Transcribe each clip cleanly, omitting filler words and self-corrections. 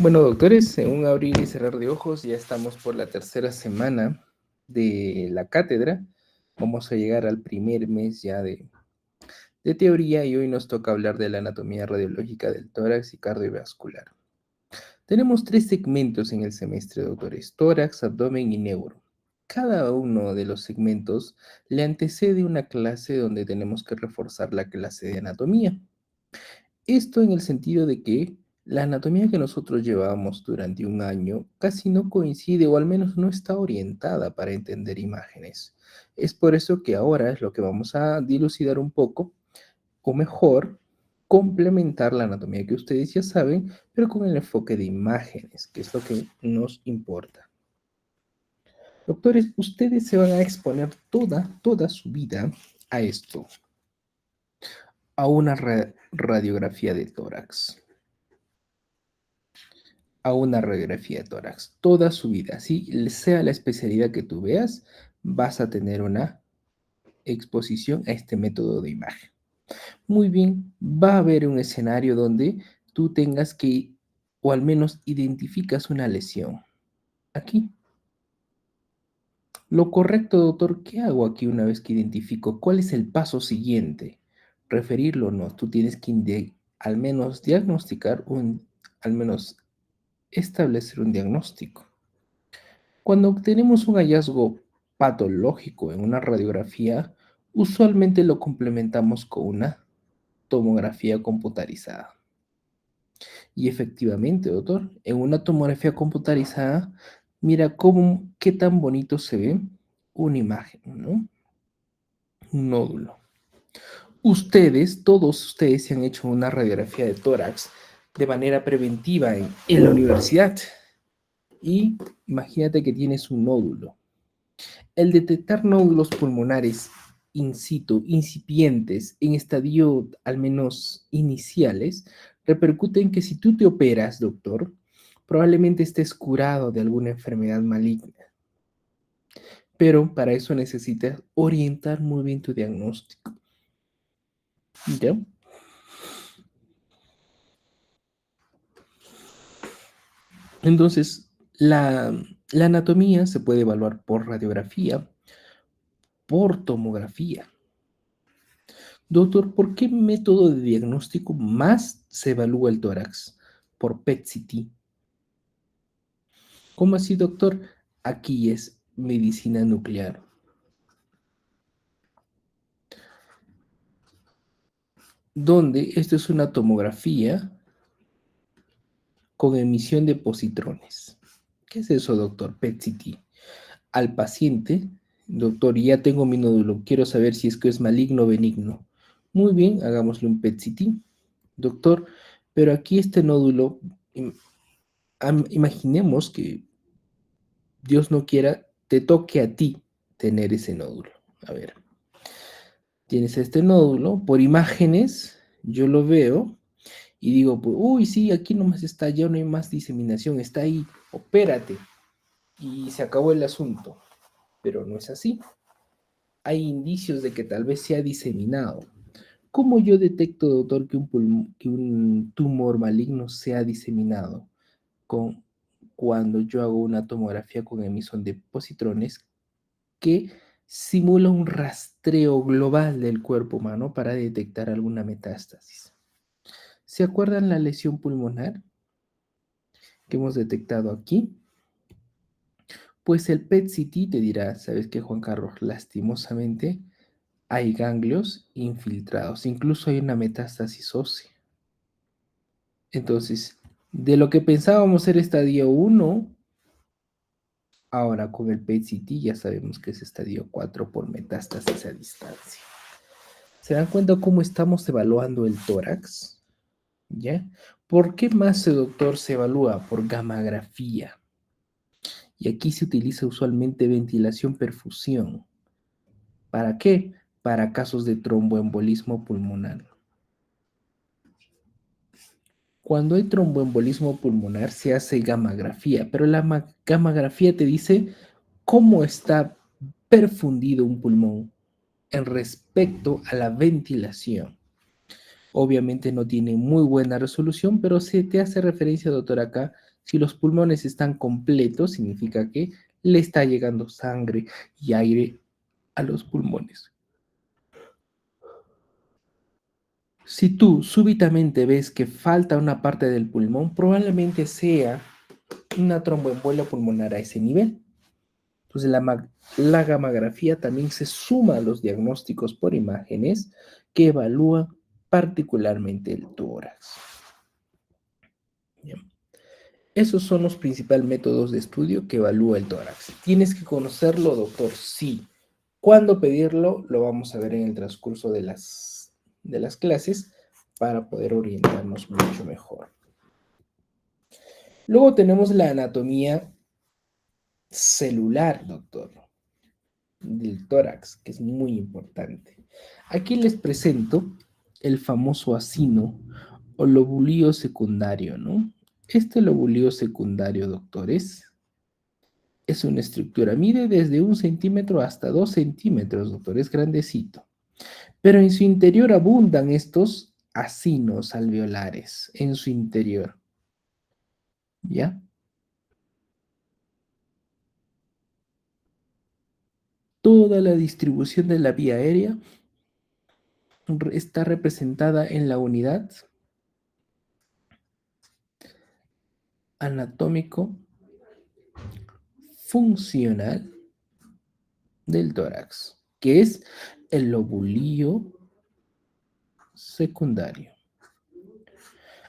Bueno, doctores, en un abrir y cerrar de ojos, ya estamos por la tercera semana de la cátedra. Vamos a llegar al primer mes ya de teoría y hoy nos toca hablar de la anatomía radiológica del tórax y cardiovascular. Tenemos tres segmentos en el semestre, doctores: tórax, abdomen y neuro. Cada uno de los segmentos le antecede una clase donde tenemos que reforzar la clase de anatomía. Esto en el sentido de que la anatomía que nosotros llevamos durante un año casi no coincide o al menos no está orientada para entender imágenes. Es por eso que ahora es lo que vamos a dilucidar un poco, o mejor, complementar la anatomía que ustedes ya saben, pero con el enfoque de imágenes, que es lo que nos importa. Doctores, ustedes se van a exponer toda su vida a esto, a una radiografía de tórax. A una radiografía de tórax toda su vida. Así sea la especialidad que tú veas, vas a tener una exposición a este método de imagen. Muy bien, va a haber un escenario donde tú tengas que, o al menos identificas una lesión. Aquí. Lo correcto, doctor, ¿qué hago aquí una vez que identifico? ¿Cuál es el paso siguiente? Referirlo o no. Tú tienes que al menos diagnosticar al menos establecer un diagnóstico. Cuando obtenemos un hallazgo patológico en una radiografía, usualmente lo complementamos con una tomografía computarizada. Y efectivamente, doctor, en una tomografía computarizada, mira qué tan bonito se ve una imagen, ¿no? Un nódulo. Todos ustedes se han hecho una radiografía de tórax de manera preventiva en la universidad. Y imagínate que tienes un nódulo. El detectar nódulos pulmonares in situ, incipientes, en estadio al menos iniciales, repercute en que si tú te operas, doctor, probablemente estés curado de alguna enfermedad maligna. Pero para eso necesitas orientar muy bien tu diagnóstico. ¿Ya? Entonces, la anatomía se puede evaluar por radiografía, por tomografía. Doctor, ¿por qué método de diagnóstico más se evalúa el tórax? Por PET-CT. ¿Cómo así, doctor? Aquí es medicina nuclear, donde esto es una tomografía con emisión de positrones. ¿Qué es eso, doctor? PET-CT. Al paciente, doctor, ya tengo mi nódulo, quiero saber si es que es maligno o benigno. Muy bien, hagámosle un PET-CT. Doctor, pero aquí este nódulo, imaginemos que Dios no quiera, te toque a ti tener ese nódulo. A ver, tienes este nódulo, por imágenes, yo lo veo y digo, pues, uy, sí, aquí nomás está, ya no hay más diseminación, está ahí, opérate. Y se acabó el asunto. Pero no es así. Hay indicios de que tal vez se ha diseminado. ¿Cómo yo detecto, doctor, que un tumor maligno se ha diseminado? Cuando yo hago una tomografía con emisión de positrones que simula un rastreo global del cuerpo humano para detectar alguna metástasis. ¿Se acuerdan la lesión pulmonar que hemos detectado aquí? Pues el PET-CT te dirá, ¿sabes qué, Juan Carlos? Lastimosamente hay ganglios infiltrados, incluso hay una metástasis ósea. Entonces, de lo que pensábamos ser estadio 1, ahora con el PET-CT ya sabemos que es estadio 4 por metástasis a distancia. ¿Se dan cuenta cómo estamos evaluando el tórax? ¿Ya? ¿Por qué más, doctor, se evalúa? Por gammagrafía. Y aquí se utiliza usualmente ventilación-perfusión. ¿Para qué? Para casos de tromboembolismo pulmonar. Cuando hay tromboembolismo pulmonar se hace gammagrafía, pero la gammagrafía te dice cómo está perfundido un pulmón en respecto a la ventilación. Obviamente no tiene muy buena resolución, pero se te hace referencia, doctor, acá Si los pulmones están completos, significa que le está llegando sangre y aire a los pulmones. Si tú súbitamente ves que falta una parte del pulmón, probablemente sea una tromboembolia pulmonar a ese nivel. Entonces, la gamografía también se suma a los diagnósticos por imágenes que evalúan particularmente el tórax. Bien. Esos son los principales métodos de estudio que evalúa el tórax. ¿Tienes que conocerlo, doctor? Sí. ¿Cuándo pedirlo? Lo vamos a ver en el transcurso de las clases para poder orientarnos mucho mejor. Luego tenemos la anatomía celular, doctor, del tórax, que es muy importante. Aquí les presento el famoso acino o lobulio secundario, ¿no? Este lobulio secundario, doctores, es una estructura, mide desde 1 centímetro hasta 2 centímetros, doctor, es grandecito. Pero en su interior abundan estos acinos alveolares, en su interior, ¿ya? Toda la distribución de la vía aérea está representada en la unidad anatómico funcional del tórax, que es el lobulillo secundario.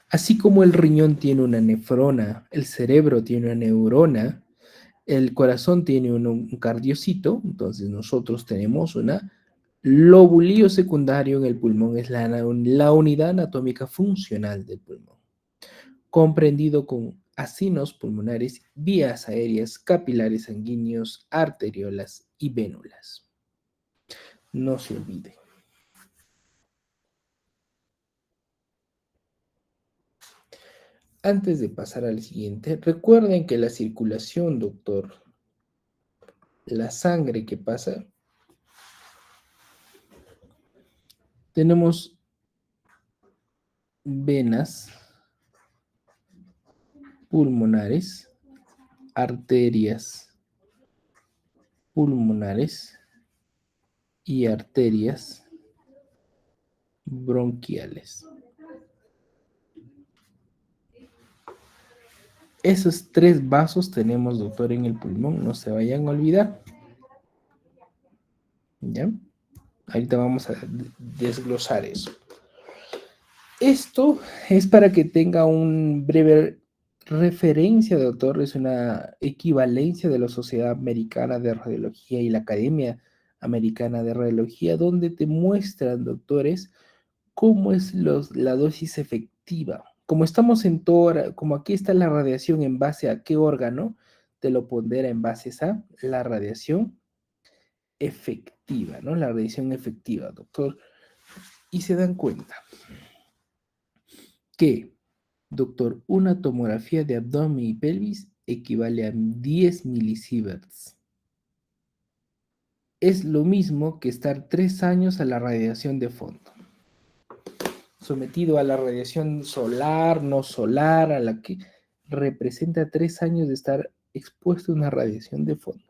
Así como el riñón tiene una nefrona, el cerebro tiene una neurona, el corazón tiene un cardiocito, entonces nosotros tenemos una lobulillo secundario en el pulmón, es la unidad anatómica funcional del pulmón, comprendido con acinos pulmonares, vías aéreas, capilares sanguíneos, arteriolas y vénulas. No se olvide. Antes de pasar al siguiente, recuerden que la circulación, doctor, la sangre que pasa, tenemos venas pulmonares, arterias pulmonares y arterias bronquiales. Esos tres vasos tenemos, doctor, en el pulmón, no se vayan a olvidar. ¿Ya? Ahorita vamos a desglosar eso. Esto es para que tenga un breve referencia, doctor, es una equivalencia de la Sociedad Americana de Radiología y la Academia Americana de Radiología, donde te muestran, doctores, cómo es la dosis efectiva. Como estamos en como aquí está la radiación en base a qué órgano, te lo pondrá en base a la radiación efectiva, ¿no? La radiación efectiva, doctor. Y se dan cuenta que, doctor, una tomografía de abdomen y pelvis equivale a 10 milisieverts. Es lo mismo que estar 3 años a la radiación de fondo. Sometido a la radiación solar, no solar, a la que representa 3 años de estar expuesto a una radiación de fondo.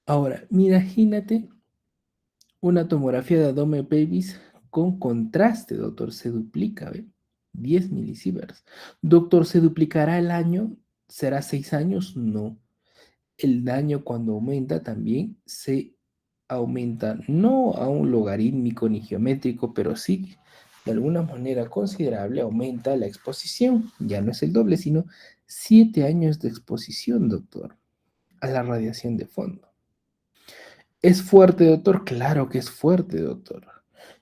Ahora, imagínate una tomografía de abdomen y pelvis con contraste, doctor, se duplica, ¿ve? 10 milisieverts. Doctor, ¿se duplicará el año? ¿Será 6 años? No. El daño cuando aumenta también se aumenta, no a un logarítmico ni geométrico, pero sí de alguna manera considerable aumenta la exposición. Ya no es el doble, sino 7 años de exposición, doctor, a la radiación de fondo. ¿Es fuerte, doctor? Claro que es fuerte, doctor.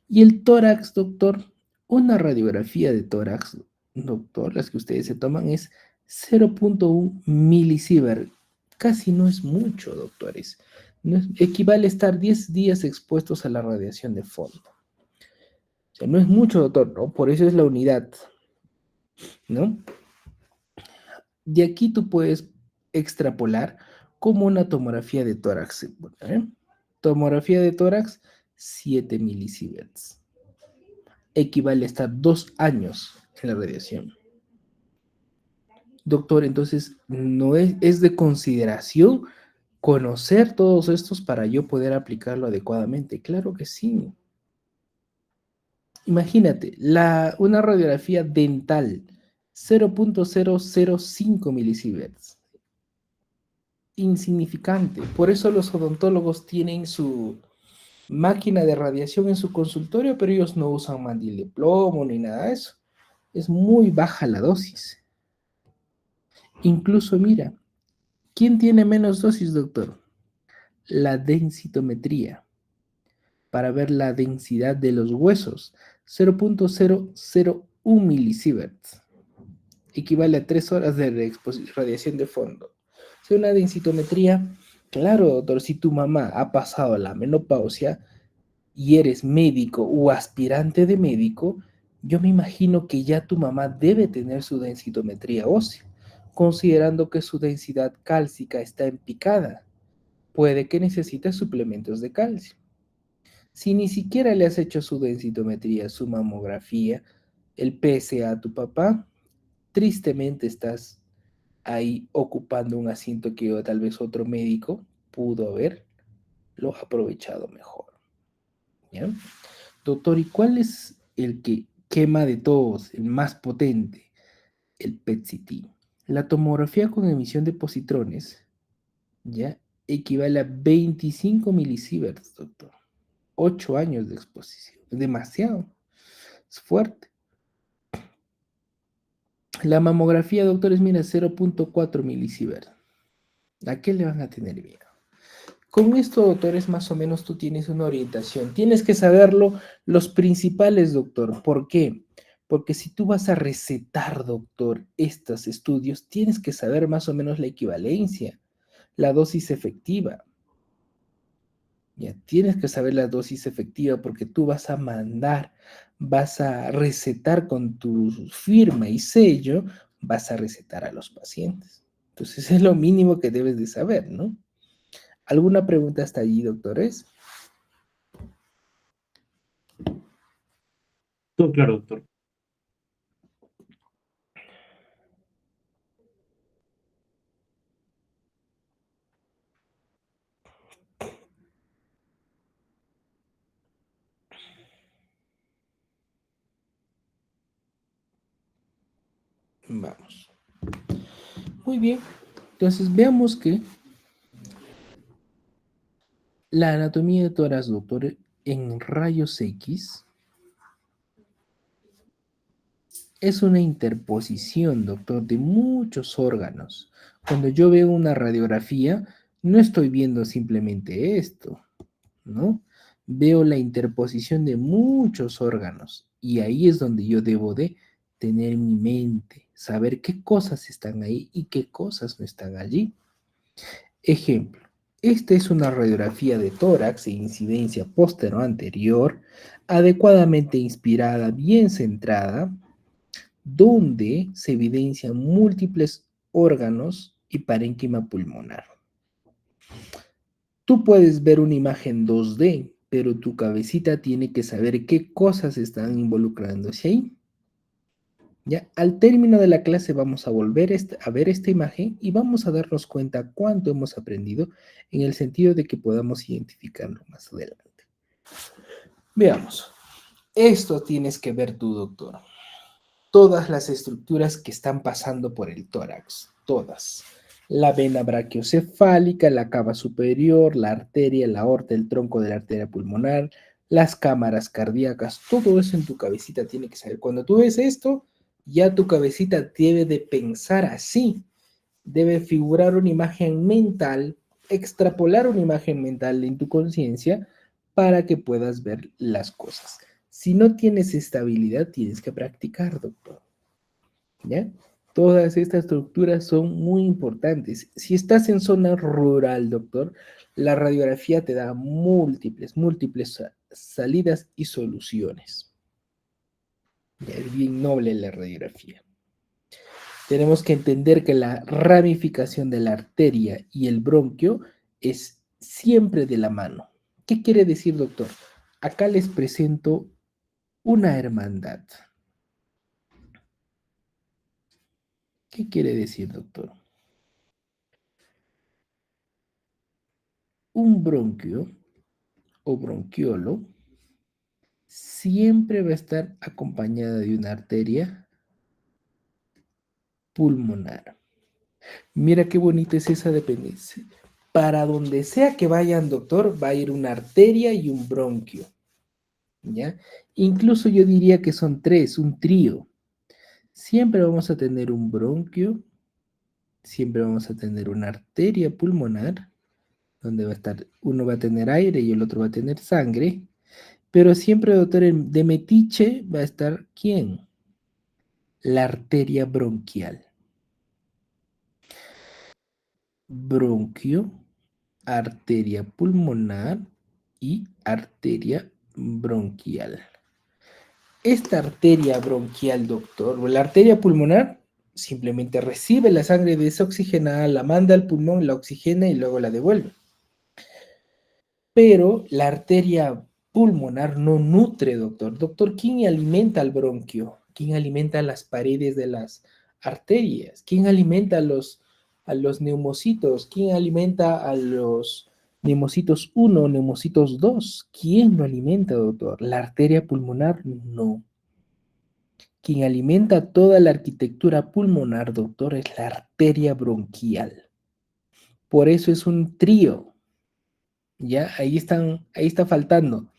Y el tórax, doctor, una radiografía de tórax, doctor, las que ustedes se toman es 0.1 milisievert. Casi no es mucho, doctores. Equivale a estar 10 días expuestos a la radiación de fondo. O sea, no es mucho, doctor, ¿no? Por eso es la unidad, ¿no? De aquí tú puedes extrapolar como una tomografía de tórax. ¿Eh? Tomografía de tórax, 7 milisieverts. equivale a estar 2 años en la radiación. Doctor, entonces, ¿no es de consideración conocer todos estos para yo poder aplicarlo adecuadamente? Claro que sí. Imagínate, una radiografía dental, 0.005 milisieverts. Insignificante. Por eso los odontólogos tienen su máquina de radiación en su consultorio, pero ellos no usan mandil de plomo ni nada de eso. Es muy baja la dosis. Incluso, mira, ¿quién tiene menos dosis, doctor? La densitometría, para ver la densidad de los huesos, 0.001 milisieverts. Equivale a 3 horas de radiación de fondo. O sea, una densitometría, claro, doctor, si tu mamá ha pasado la menopausia y eres médico o aspirante de médico, yo me imagino que ya tu mamá debe tener su densitometría ósea, considerando que su densidad cálcica está en picada. Puede que necesite suplementos de calcio. Si ni siquiera le has hecho su densitometría, su mamografía, el PSA a tu papá, tristemente estás ahí ocupando un asiento que tal vez otro médico pudo haberlo aprovechado mejor. ¿Ya? Doctor, ¿y cuál es el que quema de todos, el más potente? El PET-CT. La tomografía con emisión de positrones, ¿ya? Equivale a 25 milisieverts, doctor. 8 años de exposición. Es demasiado. Es fuerte. La mamografía, doctores, mira, 0.4 milisieverts. ¿A qué le van a tener miedo? Con esto, doctores, más o menos tú tienes una orientación. Tienes que saberlo los principales, doctor. ¿Por qué? Porque si tú vas a recetar, doctor, estos estudios, tienes que saber más o menos la equivalencia, la dosis efectiva. Ya tienes que saber la dosis efectiva porque tú vas a mandar, vas a recetar con tu firma y sello, vas a recetar a los pacientes. Entonces es lo mínimo que debes de saber, ¿no? ¿Alguna pregunta hasta allí, doctores? Todo claro, doctor. Vamos. Muy bien. Entonces veamos que la anatomía de tórax, doctor, en rayos X es una interposición, doctor, de muchos órganos. Cuando yo veo una radiografía, no estoy viendo simplemente esto, ¿no? Veo la interposición de muchos órganos y ahí es donde yo debo de tener mi mente, saber qué cosas están ahí y qué cosas no están allí. Ejemplo, esta es una radiografía de tórax e incidencia postero-anterior, adecuadamente inspirada, bien centrada, donde se evidencian múltiples órganos y parénquima pulmonar. Tú puedes ver una imagen 2D, pero tu cabecita tiene que saber qué cosas están involucrándose ahí. Ya, al término de la clase vamos a volver a ver esta imagen y vamos a darnos cuenta cuánto hemos aprendido en el sentido de que podamos identificarlo más adelante. Veamos. Esto tienes que ver tú, doctor. Todas las estructuras que están pasando por el tórax, todas. La vena brachiocefálica, la cava superior, la arteria, la aorta, el tronco de la arteria pulmonar, las cámaras cardíacas, todo eso en tu cabecita tiene que saber. Cuando tú ves esto, ya tu cabecita debe de pensar así, debe figurar una imagen mental, extrapolar una imagen mental en tu conciencia para que puedas ver las cosas. Si no tienes estabilidad, tienes que practicar, doctor. ¿Ya? Todas estas estructuras son muy importantes. Si estás en zona rural, doctor, la radiografía te da múltiples salidas y soluciones. Ya es bien noble la radiografía. Tenemos que entender que la ramificación de la arteria y el bronquio es siempre de la mano. ¿Qué quiere decir, doctor? Acá les presento Una hermandad. ¿Qué quiere decir, doctor? Un bronquio o bronquiolo siempre va a estar acompañada de una arteria pulmonar. Mira qué bonita es esa dependencia. Para donde sea que vayan, doctor, va a ir una arteria y un bronquio, ¿ya? Incluso yo diría que son tres, un trío. Siempre vamos a tener un bronquio, siempre vamos a tener una arteria pulmonar, donde va a estar, uno va a tener aire y el otro va a tener sangre, pero siempre, doctor, de metiche va a estar ¿quién? La arteria bronquial. Bronquio, arteria pulmonar y arteria bronquial. Esta arteria bronquial, doctor, o la arteria pulmonar, simplemente recibe la sangre desoxigenada, la manda al pulmón, la oxigena y luego la devuelve. Pero la arteria pulmonar no nutre, doctor. Doctor, ¿quién alimenta al bronquio? ¿Quién alimenta las paredes de las arterias? ¿Quién alimenta a los neumocitos? ¿Quién alimenta a los neumocitos 1, neumocitos 2? ¿Quién lo alimenta, doctor? La arteria pulmonar no. Quien alimenta toda la arquitectura pulmonar, doctor, es la arteria bronquial. Por eso es un trío. Ya, ahí está faltando,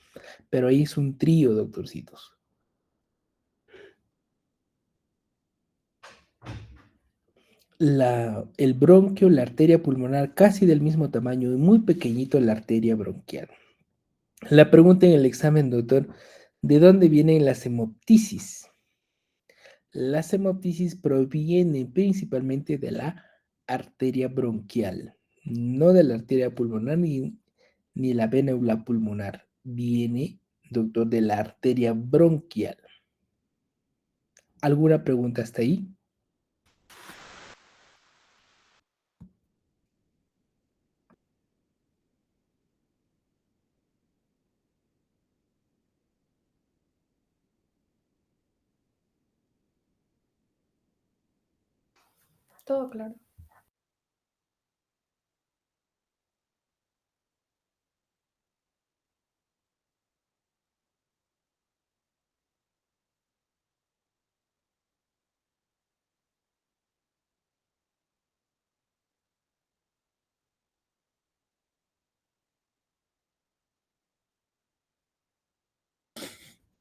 pero ahí es un trío, doctorcitos. El bronquio, la arteria pulmonar, casi del mismo tamaño y muy pequeñito la arteria bronquial. La pregunta en el examen, doctor, ¿de dónde vienen las hemoptisis? Las hemoptisis provienen principalmente de la arteria bronquial, no de la arteria pulmonar ni la vena pulmonar. Viene, doctor, de la arteria bronquial. ¿Alguna pregunta hasta ahí? Todo claro.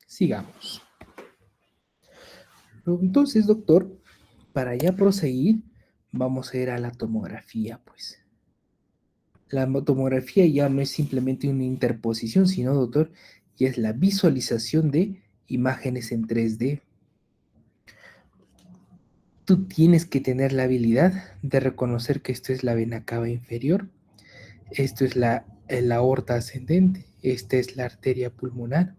Sigamos. Entonces, doctor, para ya proseguir, vamos a ir a la tomografía, pues. La tomografía ya no es simplemente una interposición, sino, doctor, ya es la visualización de imágenes en 3D. Tú tienes que tener la habilidad de reconocer que esto es la vena cava inferior, esto es la aorta ascendente, esta es la arteria pulmonar.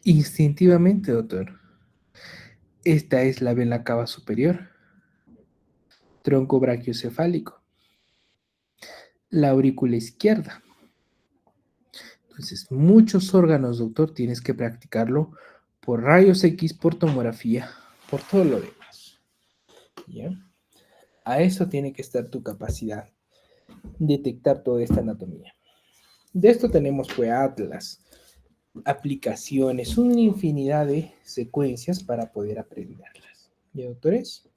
Instintivamente, doctor, esta es la vena cava superior, tronco brachiocefálico, la aurícula izquierda. Entonces, muchos órganos, doctor, tienes que practicarlo por rayos X, por tomografía, por todo lo demás. ¿Ya? A eso tiene que estar tu capacidad, detectar toda esta anatomía. De esto tenemos pues atlas, aplicaciones, una infinidad de secuencias para poder aprenderlas. ¿Ya, doctores?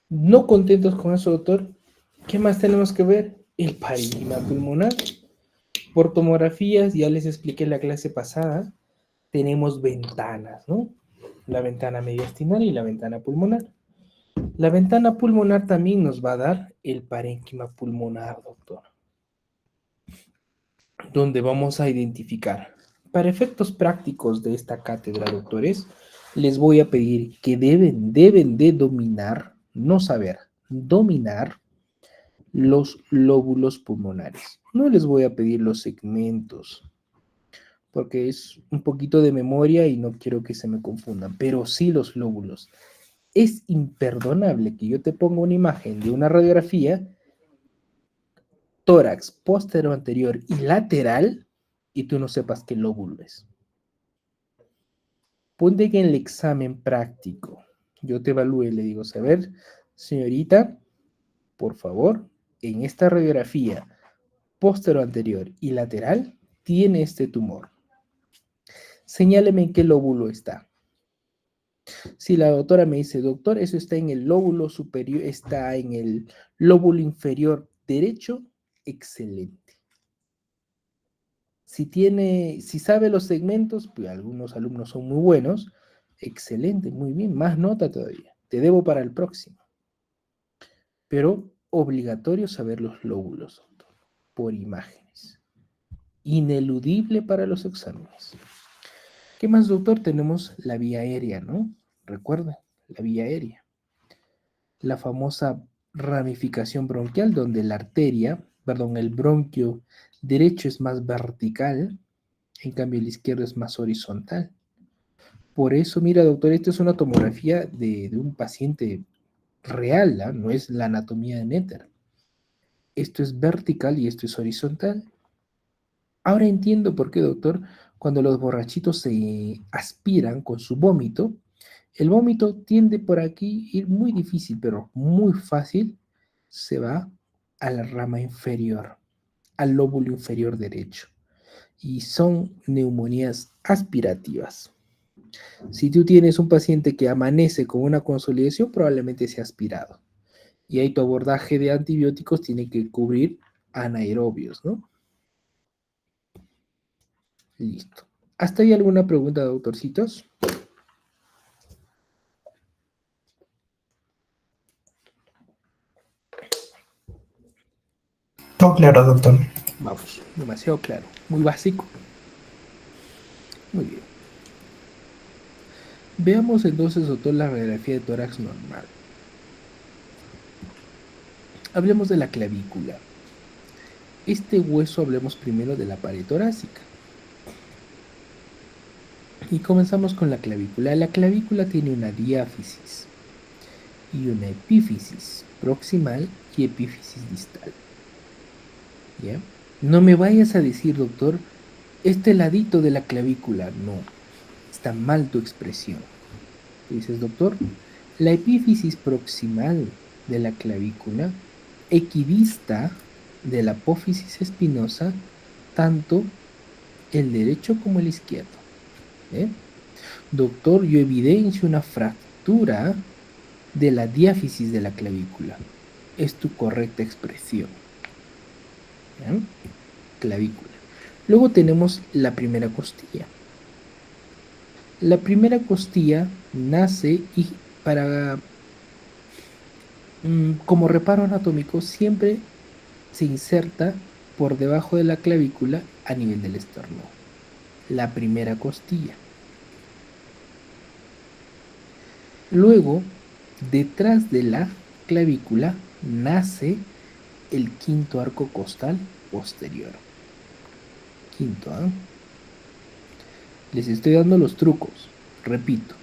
No contentos con eso, doctor. ¿Qué más tenemos que ver? El parénquima pulmonar. Por tomografías, ya les expliqué en la clase pasada, tenemos ventanas, ¿no? La ventana mediastinal y la ventana pulmonar. La ventana pulmonar también nos va a dar el parénquima pulmonar, doctor, donde vamos a identificar. Para efectos prácticos de esta cátedra, doctores, les voy a pedir que deben de dominar, no saber, dominar los lóbulos pulmonares. No les voy a pedir los segmentos, porque es un poquito de memoria y no quiero que se me confundan, pero sí los lóbulos. Es imperdonable que yo te ponga una imagen de una radiografía, tórax, póstero anterior y lateral, y tú no sepas qué lóbulo es. Ponte que en el examen práctico yo te evalúe y le digo, a ver, señorita, por favor, en esta radiografía póstero anterior y lateral tiene este tumor. Señáleme en qué lóbulo está. Si la doctora me dice, doctor, eso está en el lóbulo superior, está en el lóbulo inferior derecho, excelente. Si sabe los segmentos, pues algunos alumnos son muy buenos, excelente, muy bien, más nota todavía. Te debo para el próximo. Pero obligatorio saber los lóbulos, doctor, por imágenes. Ineludible para los exámenes. ¿Qué más, doctor? Tenemos la vía aérea, ¿no? Recuerda, la vía aérea. La famosa ramificación bronquial, donde la arteria, perdón, el bronquio derecho es más vertical, en cambio el izquierdo es más horizontal. Por eso, mira, doctor, esta es una tomografía de un paciente real, ¿eh? No es la anatomía de Netter. Esto es vertical y esto es horizontal. Ahora entiendo por qué, doctor, cuando los borrachitos se aspiran con su vómito, el vómito tiende por aquí a ir muy difícil, pero muy fácil, se va a la rama inferior, al lóbulo inferior derecho. Y son neumonías aspirativas. Si tú tienes un paciente que amanece con una consolidación, probablemente sea aspirado. Y ahí tu abordaje de antibióticos tiene que cubrir anaerobios, ¿no? Listo. ¿Hasta ahí alguna pregunta, doctorcitos? Todo claro, doctor. Vamos, demasiado claro, muy básico. Muy bien. Veamos entonces, doctor, la radiografía de tórax normal. Hablemos de la clavícula. Este hueso, hablemos primero de la pared torácica. Y comenzamos con la clavícula. La clavícula tiene una diáfisis y una epífisis proximal y epífisis distal. ¿Ya? No me vayas a decir, doctor, este ladito de la clavícula. No, está mal tu expresión. Tú dices, doctor, la epífisis proximal de la clavícula equidista de la apófisis espinosa, tanto el derecho como el izquierdo. ¿Eh? Doctor, yo evidencio una fractura de la diáfisis de la clavícula. Es tu correcta expresión. ¿Ya? Clavícula. Luego tenemos la primera costilla. La primera costilla nace y como reparo anatómico siempre se inserta por debajo de la clavícula a nivel del esternón. La primera costilla. Luego, detrás de la clavícula nace el quinto arco costal posterior. Quinto, ¿eh? Les estoy dando los trucos. Repito,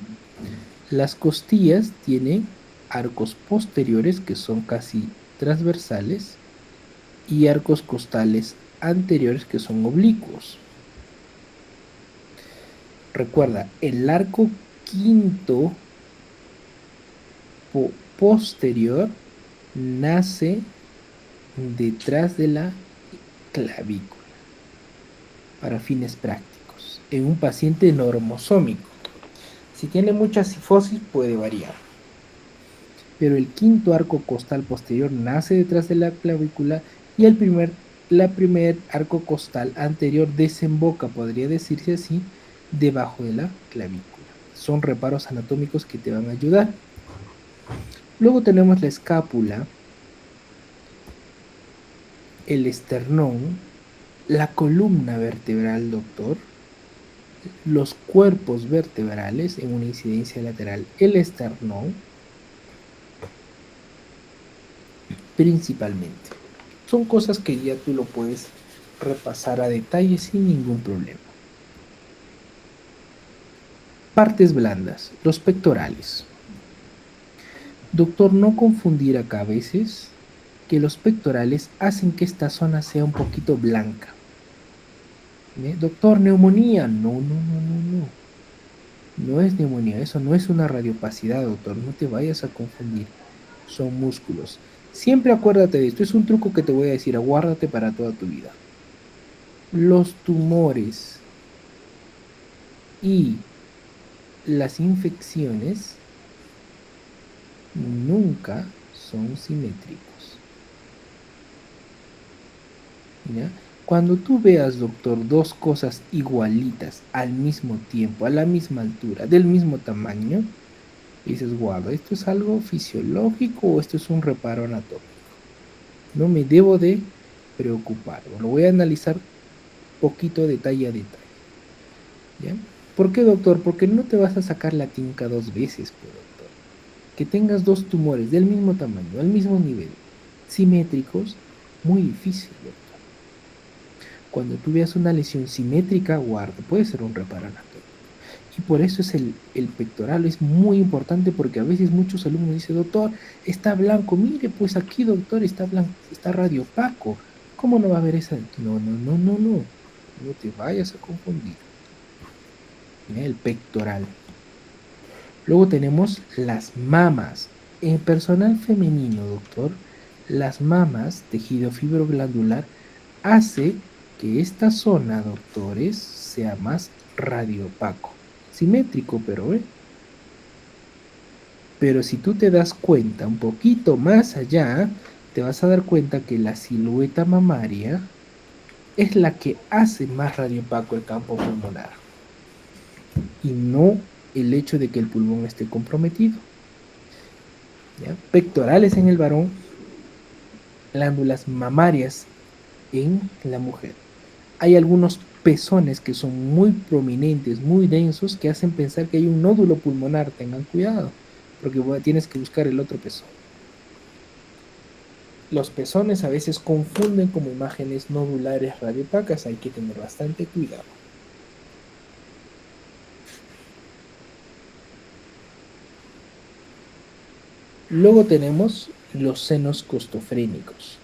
las costillas tienen arcos posteriores que son casi transversales y arcos costales anteriores que son oblicuos. Recuerda, el arco quinto posterior nace detrás de la clavícula para fines prácticos en un paciente normosómico. Si tiene mucha cifosis puede variar, pero el quinto arco costal posterior nace detrás de la clavícula y la primer arco costal anterior desemboca, podría decirse así, debajo de la clavícula. Son reparos anatómicos que te van a ayudar. Luego tenemos la escápula, el esternón, la columna vertebral, doctor, los cuerpos vertebrales en una incidencia lateral, el esternón, principalmente. Son cosas que ya tú lo puedes repasar a detalle sin ningún problema. Partes blandas, los pectorales. Doctor, no confundir acá a veces que los pectorales hacen que esta zona sea un poquito blanca. Doctor, neumonía. No, no, no, no, no. No es neumonía, eso no es una radiopacidad, doctor. No te vayas a confundir. Son músculos. Siempre acuérdate de esto. Es un truco que te voy a decir. Aguárdate para toda tu vida. Los tumores y las infecciones nunca son simétricos. ¿Ya? Cuando tú veas, doctor, dos cosas igualitas al mismo tiempo, a la misma altura, del mismo tamaño, dices, guau, ¿esto es algo fisiológico o esto es un reparo anatómico? No me debo de preocupar. Lo voy a analizar poquito detalle a detalle. ¿Ya? ¿Por qué, doctor? Porque no te vas a sacar la tinca dos veces, pues, doctor. Que tengas dos tumores del mismo tamaño, al mismo nivel, simétricos, muy difícil, doctor. Cuando tú veas una lesión simétrica, guarda, puede ser un reparo anatómico. Y por eso es el pectoral, es muy importante porque a veces muchos alumnos dicen, doctor, está blanco, mire, pues aquí, doctor, está blanco, está radio opaco. ¿Cómo no va a haber esa? No, no, no, no, no. No te vayas a confundir. Mira, el pectoral. Luego tenemos las mamas. En personal femenino, doctor, las mamas, tejido fibroglandular, hace que esta zona, doctores, sea más radiopaco. Simétrico, pero si tú te das cuenta un poquito más allá, te vas a dar cuenta que la silueta mamaria es la que hace más radiopaco el campo pulmonar y no el hecho de que el pulmón esté comprometido. ¿Ya? Pectorales en el varón, glándulas mamarias en la mujer. Hay algunos pezones que son muy prominentes, muy densos, que hacen pensar que hay un nódulo pulmonar. Tengan cuidado, porque tienes que buscar el otro pezón. Los pezones a veces confunden como imágenes nodulares radiopacas, hay que tener bastante cuidado. Luego tenemos los senos costofrénicos,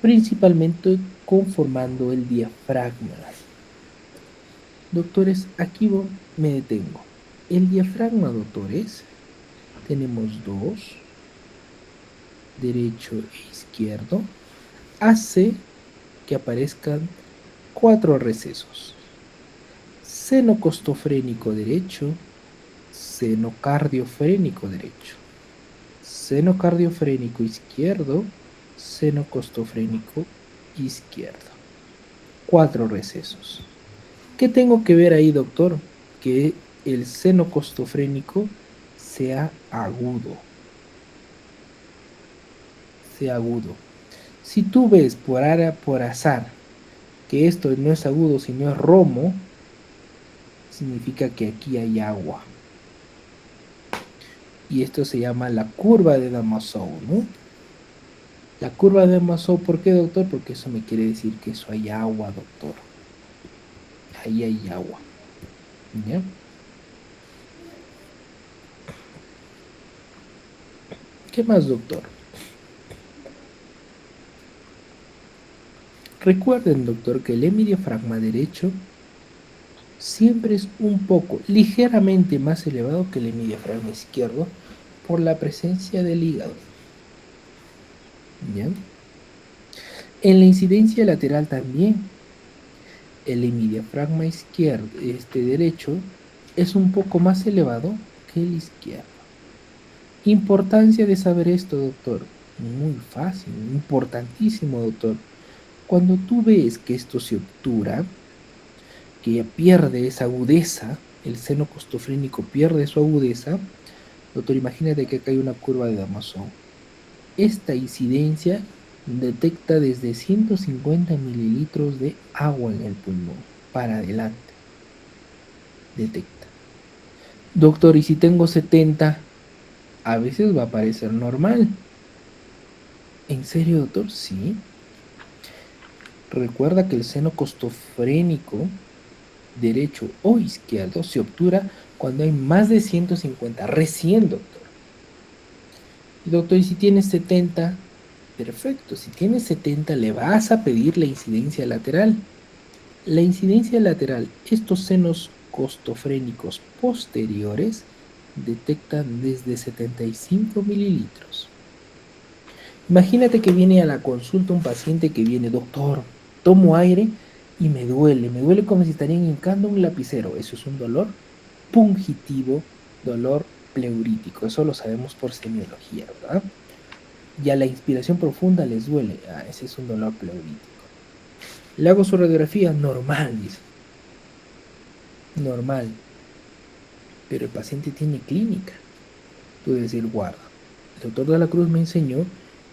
principalmente conformando el diafragma. Doctores, aquí me detengo. El diafragma, doctores, tenemos dos, derecho e izquierdo, hace que aparezcan cuatro recesos. Seno costofrénico derecho, seno cardiofrénico derecho, seno cardiofrénico izquierdo, seno costofrénico izquierdo. Cuatro recesos. ¿Qué tengo que ver ahí, doctor? Que el seno costofrénico sea agudo. Sea agudo. Si tú ves por azar que esto no es agudo, sino es romo, significa que aquí hay agua. Y esto se llama la curva de Damasceno, ¿no? La curva de Damasceno, ¿por qué, doctor? Porque eso me quiere decir que eso hay agua, doctor. Ahí hay agua. ¿Ya? ¿Qué más, doctor? Recuerden, doctor, que el hemidiafragma derecho siempre es un poco, ligeramente más elevado que el hemidiafragma izquierdo por la presencia del hígado. ¿Ya? En la incidencia lateral también, el hemidiafragma izquierdo, derecho, es un poco más elevado que el izquierdo. Importancia de saber esto, doctor. Muy fácil, importantísimo, doctor. Cuando tú ves que esto se obtura, que ya pierde esa agudeza, el seno costofrénico pierde su agudeza, doctor, imagínate que acá hay una curva de Damasceno. Esta incidencia detecta desde 150 mililitros de agua en el pulmón para adelante. Detecta. Doctor, ¿y si tengo 70? A veces va a parecer normal. ¿En serio, doctor? Sí. Recuerda que el seno costofrénico derecho o izquierdo se obtura cuando hay más de 150. Recién, doctor. Y doctor, ¿y si tienes 70? Perfecto. Si tienes 70, le vas a pedir la incidencia lateral. La incidencia lateral, estos senos costofrénicos posteriores detectan desde 75 mililitros. Imagínate que viene a la consulta un paciente que viene, doctor, tomo aire y me duele como si estarían hincando un lapicero. Eso es un dolor pungitivo, dolor pleurítico, eso lo sabemos por semiología, ¿verdad? Y a la inspiración profunda les duele, ese es un dolor pleurítico. Le hago su radiografía, normal, dice, normal, pero el paciente tiene clínica. Tú debes decir, guarda. El doctor de la Cruz me enseñó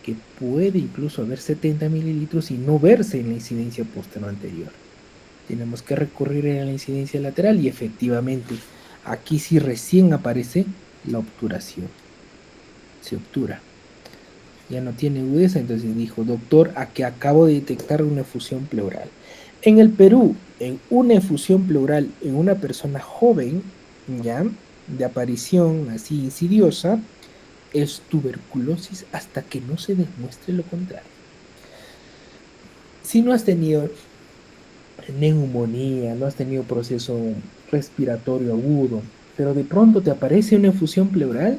que puede incluso haber 70 mililitros y no verse en la incidencia posterior anterior. Tenemos que recurrir a la incidencia lateral y efectivamente aquí sí recién aparece la obturación. Se obtura. Ya no tiene agudeza, entonces dijo, doctor, aquí acabo de detectar una efusión pleural. En el Perú, en una efusión pleural en una persona joven, ya, de aparición así insidiosa, es tuberculosis hasta que no se demuestre lo contrario. Si no has tenido neumonía, no has tenido proceso respiratorio agudo, pero de pronto te aparece una efusión pleural,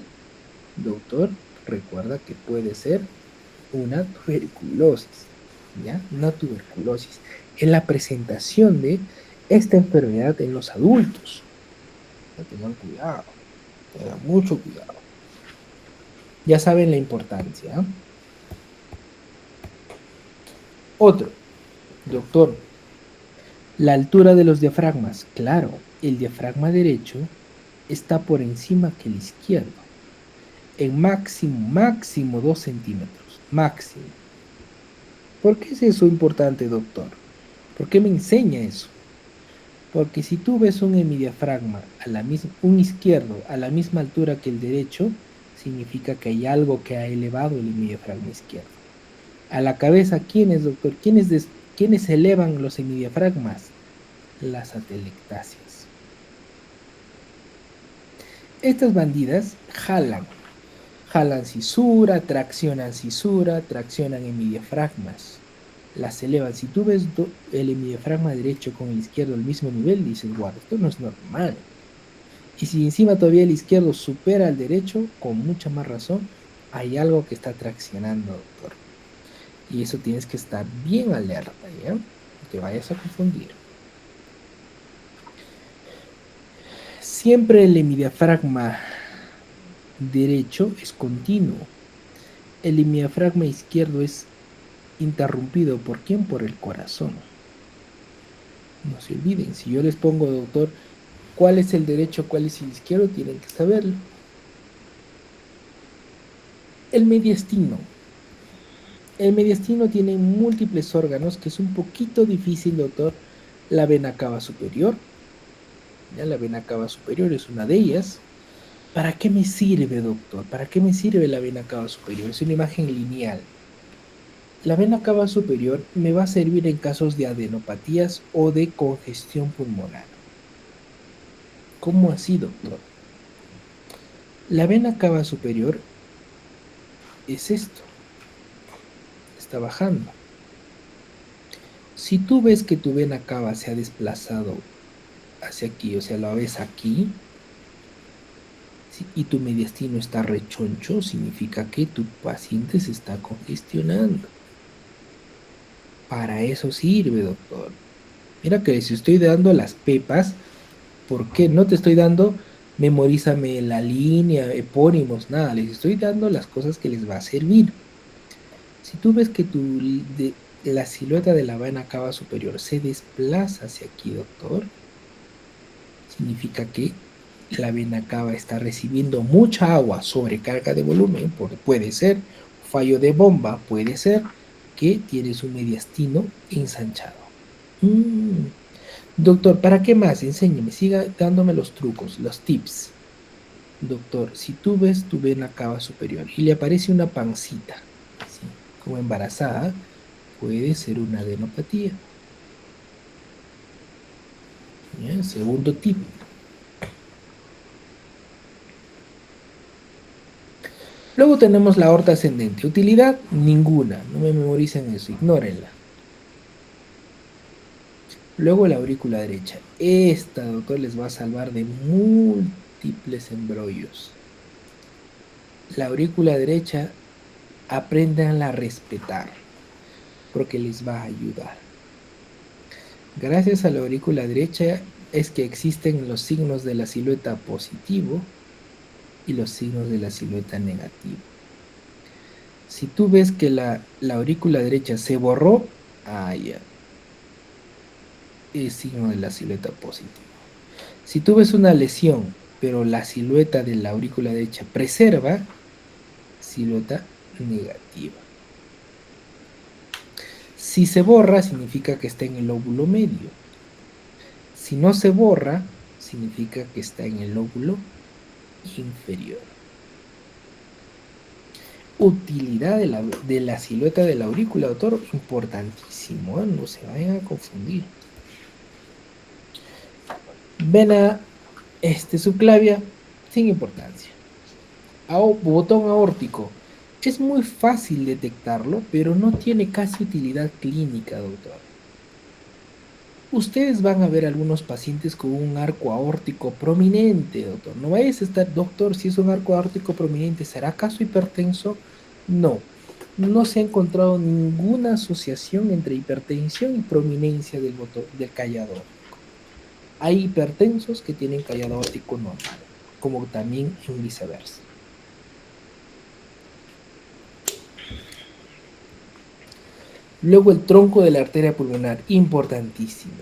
doctor, recuerda que puede ser una tuberculosis, ¿ya? Una tuberculosis. Es la presentación de esta enfermedad en los adultos. Ya tengan cuidado, tengan mucho cuidado. Ya saben la importancia. ¿Eh? Otro, doctor, la altura de los diafragmas. Claro, el diafragma derecho está por encima que el izquierdo. En máximo 2 centímetros. Máximo. ¿Por qué es eso importante, doctor? ¿Por qué me enseña eso? Porque si tú ves un hemidiafragma, un izquierdo a la misma altura que el derecho, significa que hay algo que ha elevado el hemidiafragma izquierdo. A la cabeza, ¿quiénes, doctor? ¿Quiénes elevan los hemidiafragmas? Las atelectasias. Estas bandidas jalan cisura, traccionan hemidiafragmas, las elevan. Si tú ves el hemidiafragma derecho con el izquierdo al mismo nivel, dices, guarda, esto no es normal. Y si encima todavía el izquierdo supera al derecho, con mucha más razón, hay algo que está traccionando, doctor. Y eso tienes que estar bien alerta, ¿ya? No te vayas a confundir. Siempre el hemidiafragma derecho es continuo. El hemidiafragma izquierdo es interrumpido. ¿Por quién? Por el corazón. No se olviden, si yo les pongo, doctor, cuál es el derecho, cuál es el izquierdo, tienen que saberlo. El mediastino. El mediastino tiene múltiples órganos que es un poquito difícil, doctor. La vena cava superior. ¿Ya? La vena cava superior es una de ellas. ¿Para qué me sirve, doctor? ¿Para qué me sirve la vena cava superior? Es una imagen lineal. La vena cava superior me va a servir en casos de adenopatías o de congestión pulmonar. ¿Cómo así, doctor? La vena cava superior es esto, está bajando. Si tú ves que tu vena cava se ha desplazado hacia aquí, o sea, la ves aquí, y tu mediastino está rechoncho, significa que tu paciente se está congestionando. Para eso sirve, doctor. Mira que si estoy dando las pepas, ¿por qué no te estoy dando memorízame la línea, epónimos, nada? Les estoy dando las cosas que les va a servir. Si tú ves que la silueta de la vena cava superior se desplaza hacia aquí, doctor, significa que la vena cava está recibiendo mucha agua, sobrecarga de volumen, puede ser fallo de bomba, puede ser que tienes un mediastino ensanchado. Mm. Doctor, ¿para qué más? Enséñeme, siga dándome los trucos, los tips. Doctor, si tú ves tu vena cava superior y le aparece una pancita, ¿sí? Como embarazada, puede ser una adenopatía. ¿Ya? Segundo tip. Luego tenemos la aorta ascendente. Utilidad, ninguna. No me memoricen eso, ignórenla. Luego la aurícula derecha. Esta, doctor, les va a salvar de múltiples embrollos. La aurícula derecha, apréndanla a respetar, porque les va a ayudar. Gracias a la aurícula derecha es que existen los signos de la silueta positivo y los signos de la silueta negativo. Si tú ves que la aurícula derecha se borró, ya, es signo de la silueta positiva. Si tú ves una lesión, pero la silueta de la aurícula derecha preserva, silueta negativa. Si se borra, significa que está en el lóbulo medio. Si no se borra, significa que está en el lóbulo inferior. Utilidad de la silueta de la aurícula, doctor, importantísimo, ¿eh? No se vayan a confundir. Vena subclavia, sin importancia. Botón aórtico. Es muy fácil detectarlo, pero no tiene casi utilidad clínica, doctor. Ustedes van a ver algunos pacientes con un arco aórtico prominente, doctor. No vayas a estar, doctor, si es un arco aórtico prominente, ¿será acaso hipertenso? No, no se ha encontrado ninguna asociación entre hipertensión y prominencia del callado aórtico. Hay hipertensos que tienen callado aórtico normal, como también en viceversa. Luego el tronco de la arteria pulmonar, importantísimo.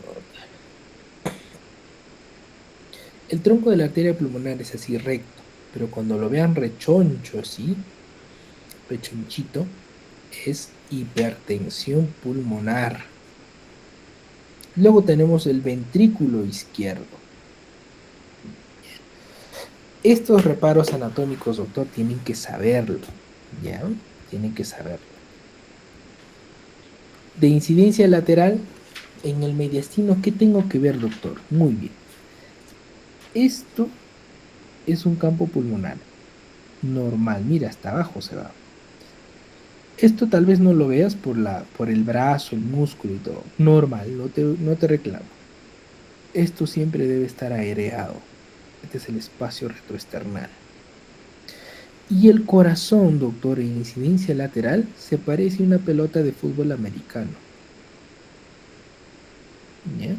El tronco de la arteria pulmonar es así recto, pero cuando lo vean rechoncho así, rechonchito, es hipertensión pulmonar. Luego tenemos el ventrículo izquierdo. Estos reparos anatómicos, doctor, tienen que saberlo, ¿ya? Tienen que saberlo. De incidencia lateral, en el mediastino, ¿qué tengo que ver, doctor? Muy bien. Esto es un campo pulmonar normal. Mira, hasta abajo se va. Esto tal vez no lo veas por el brazo, el músculo y todo. Normal, no te reclamo. Esto siempre debe estar aereado. Este es el espacio retroesternal. Y el corazón, doctor, en incidencia lateral, se parece a una pelota de fútbol americano. ¿Ya?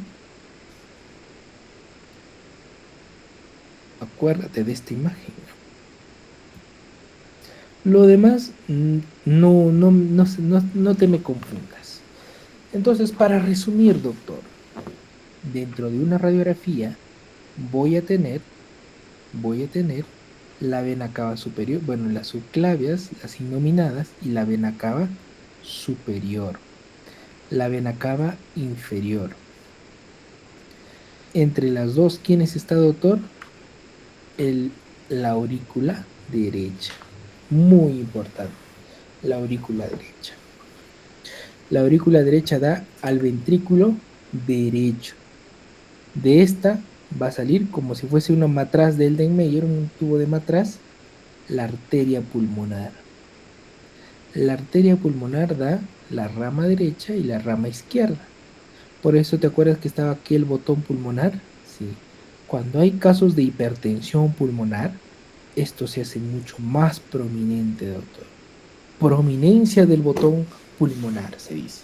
Acuérdate de esta imagen. Lo demás, no te me confundas. Entonces, para resumir, doctor, dentro de una radiografía voy a tener la vena cava superior, bueno, las subclavias, las innominadas, y la vena cava superior, la vena cava inferior. Entre las dos, ¿quién está, doctor? La aurícula derecha. Muy importante, la aurícula derecha. La aurícula derecha da al ventrículo derecho. De esta va a salir como si fuese una matraz de Elldenmeyer, un tubo de matraz, la arteria pulmonar. La arteria pulmonar da la rama derecha y la rama izquierda. Por eso te acuerdas que estaba aquí el botón pulmonar. Sí. Cuando hay casos de hipertensión pulmonar, esto se hace mucho más prominente, doctor. Prominencia del botón pulmonar, se dice.